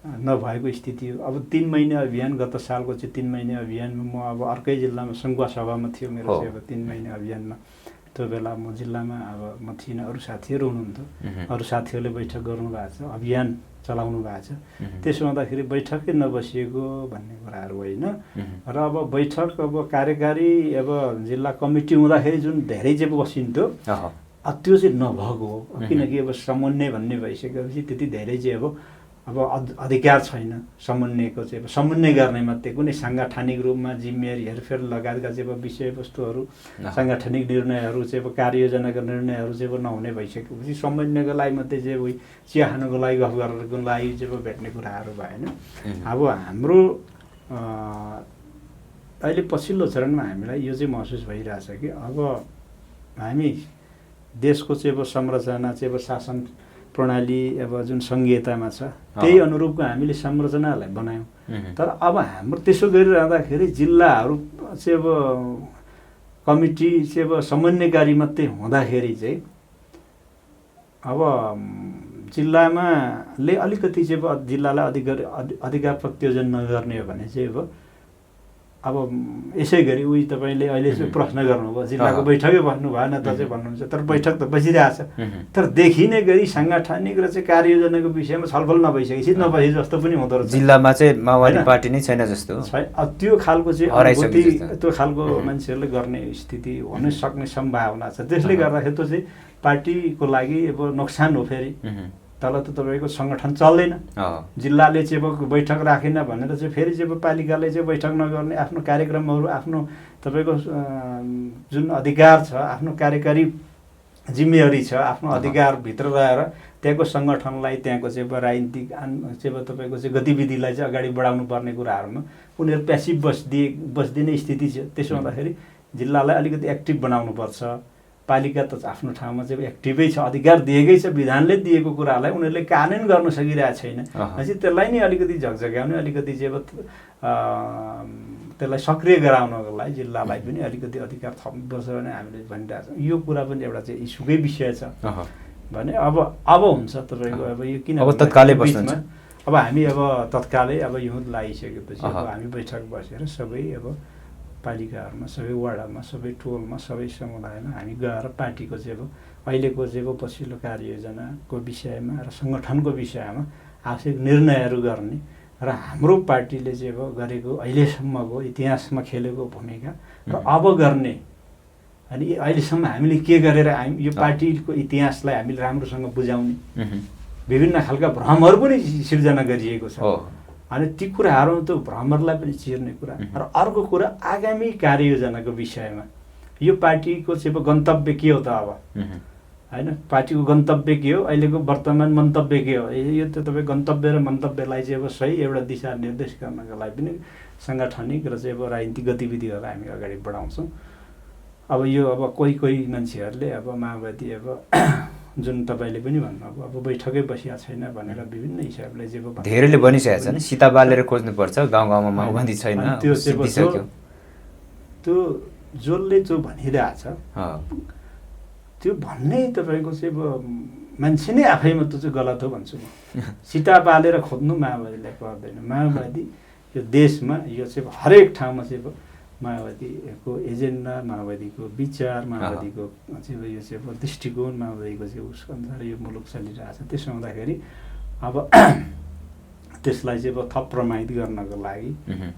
नभएको स्थिति हो। अब 3 महिने अभियान गत सालको चाहिँ 3 महिने अभियानमा म अब अर्कै जिल्लामा सङ्घुवा सभामा थियो मेरो चाहिँ अब 3 महिने अभियानमा त्यो बेला म जिल्लामा अब म थिइनँ, अरू साथीहरू हुनुहुन्थ्यो, अरू साथीहरूले बैठक गर्नुभएको छ, अभियान चलाउनु भएको छ। त्यसो हुँदाखेरि बैठकै नबसिएको भन्ने कुराहरू होइन। र अब बैठक अब कार्यकारी अब जिल्ला कमिटी हुँदाखेरि जुन धेरै चाहिँ बसिन्थ्यो त्यो चाहिँ नभएको हो। किनकि अब समन्वय भन्ने भइसकेपछि त्यति धेरै चाहिँ अब अधिकार छैन समन्वयको चाहिँ अब समन्वय गर्ने मात्रै कुनै साङ्गठनिक रूपमा जिम्मेवारी हेरफेर लगायतका चाहिँ अब विषयवस्तुहरू साङ्गठनिक निर्णयहरू चाहिँ अब कार्ययोजनाका निर्णयहरू चाहिँ अब नहुने भइसकेपछि समन्वयको लागि मात्रै चाहिँ अब चिया खानुको लागि गफ गर्नको लागि चाहिँ अब भेट्ने कुराहरू भएन। अब हाम्रो अहिले पछिल्लो चरणमा हामीलाई यो चाहिँ महसुस भइरहेछ कि अब हामी देशको चाहिँ अब संरचना चाहिँ अब शासन प्रणाली अब जुन सङ्घीयतामा छ त्यही अनुरूपको हामीले संरचनालाई बनायौँ। तर अब हाम्रो त्यसो गरिरहँदाखेरि जिल्लाहरू चाहिँ अब कमिटी चाहिँ अब समन्वयकारी मात्रै हुँदाखेरि चाहिँ अब जिल्लामा अलिकति चाहिँ अब जिल्लालाई अधिकार प्रत्योजन नगर्ने हो भने चाहिँ अब यसै गरी उही तपाईँले अहिले चाहिँ प्रश्न गर्नुभयो जिल्लाको बैठकै बस्नु भएन त चाहिँ भन्नुहुन्छ। तर बैठक त बसिरहेछ, तर देखिने गरी साङ्गठनिक र चाहिँ कार्ययोजनाको विषयमा छलफल नभइसकेपछि नबसे जस्तो पनि हुँदो रहेछ। जिल्लामा चाहिँ माओवादी पार्टी नै छैन जस्तो त्यो खालको चाहिँ अनुभूति त्यो खालको मान्छेहरूले गर्ने स्थिति हुन सक्ने सम्भावना छ। त्यसले गर्दाखेरि त्यो चाहिँ पार्टीको लागि अब नोक्सान हो। फेरि तल त तपाईँको सङ्गठन चल्दैन। जिल्लाले चाहिँ अब बैठक राखेन भनेर चाहिँ फेरि चाहिँ अब पालिकाले चाहिँ बैठक नगर्ने आफ्नो कार्यक्रमहरू आफ्नो तपाईँको जुन अधिकार छ आफ्नो कार्यकारी जिम्मेवारी छ आफ्नो अधिकारभित्र रहेर त्यहाँको सङ्गठनलाई त्यहाँको चाहिँ अब राजनीतिक चाहिँ अब तपाईँको चाहिँ गतिविधिलाई चाहिँ अगाडि बढाउनु पर्ने कुराहरूमा उनीहरू प्यासिभ बस्दिने स्थिति छ। त्यसो हुँदाखेरि जिल्लालाई अलिकति एक्टिभ बनाउनुपर्छ। पालिका त आफ्नो ठाउँमा चाहिँ एक्टिभै छ, अधिकार दिएकै छ, विधानले दिएको कुरालाई उनीहरूले कानुन गर्न सकिरहेको छैन। चाहिँ त्यसलाई नै अलिकति झकझक्याउने अलिकति चाहिँ अब त्यसलाई सक्रिय गराउनको लागि जिल्लालाई पनि अलिकति अधिकार थप्नुपर्छ भने हामीले भनिरहेको छौँ। यो कुरा पनि एउटा चाहिँ इस्युकै विषय छ भने अब हुन्छ तपाईँको अब यो किन बिचमा अब हामी अब तत्कालै अब हिउँद लागिसकेपछि अब हामी बैठक बसेर सबै अब पालिकाहरूमा सबै वार्डमा सबै टोलमा सबै समुदायमा हामी गएर पार्टीको चाहिँ अब अहिलेको चाहिँ अब पछिल्लो कार्ययोजनाको विषयमा र सङ्गठनको विषयमा आवश्यक निर्णयहरू गर्ने र हाम्रो पार्टीले चाहिँ अब गरेको अहिलेसम्मको इतिहासमा खेलेको भूमिका र अब गर्ने अनि अहिलेसम्म हामीले के गरेर यो पार्टीको इतिहासलाई हामीले राम्रोसँग बुझाउने विभिन्न खालका भ्रमहरू पनि सिर्जना गरिएको छ। अनि ती कुराहरू त भ्रमरलाई पनि चिर्ने कुरा र अर्को कुरा आगामी कार्ययोजनाको विषयमा यो पार्टीको चाहिँ अब गन्तव्य के हो त अब होइन पार्टीको गन्तव्य के हो अहिलेको वर्तमान मन्तव्य के हो यो त तपाईँ गन्तव्य र मन्तव्यलाई चाहिँ अब सही एउटा दिशा निर्देश गर्नका लागि पनि साङ्गठनिक र चाहिँ अब राजनीतिक गतिविधिहरूलाई हामी अगाडि बढाउँछौँ। अब यो अब कोही मान्छेहरूले अब माओवादी अब जुन तपाईँले पनि भन्नुभयो अब बैठकै बसिया छैन भनेर विभिन्न हिसाबले चाहिँ अब धेरैले भनिसकेको छ नि सीता बालेर खोज्नुपर्छ गाउँ गाउँमा माओवादी छैन त्यो जसले जो भनिरहेछ त्यो भन्ने तपाईँको चाहिँ अब मान्छे नै आफैमा त्यो चाहिँ गलत हो भन्छु म। सीता बालेर खोज्नु माओवादीलाई पर्दैन। माओवादी यो देशमा यो चाहिँ हरेक ठाउँमा चाहिँ अब माओवादीको एजेन्डा, माओवादीको विचार, माओवादीको चाहिँ यो चाहिँ अब दृष्टिकोण, माओवादीको चाहिँ उसको अनुसार यो मुलुक चलिरहेछ। त्यसो हुँदाखेरि अब त्यसलाई चाहिँ अब थप प्रमाणित गर्नको लागि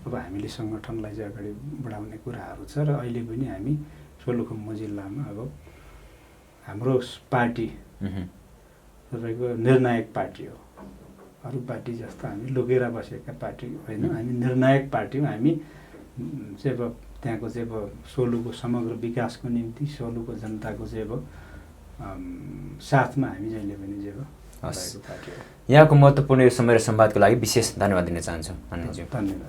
अब हामीले सङ्गठनलाई चाहिँ अगाडि बढाउने कुराहरू छ र अहिले पनि हामी सोलुखुम्बु जिल्लामा अब हाम्रो पार्टी तपाईँको निर्णायक पार्टी हो। अरू पार्टी जस्तो हामी लुकेर बसेका पार्टी होइन, हामी निर्णायक पार्टी हो। हामी चाहिँ अब त्यहाँको चाहिँ अब सोलुको समग्र विकासको निम्ति सोलुको जनताको चाहिँ अब साथमा हामी जहिले पनि चाहिँ अब पार्टी हो। यहाँको महत्त्वपूर्ण यो समय र संवादको लागि विशेष धन्यवाद दिन चाहन्छु। धन्यवाद।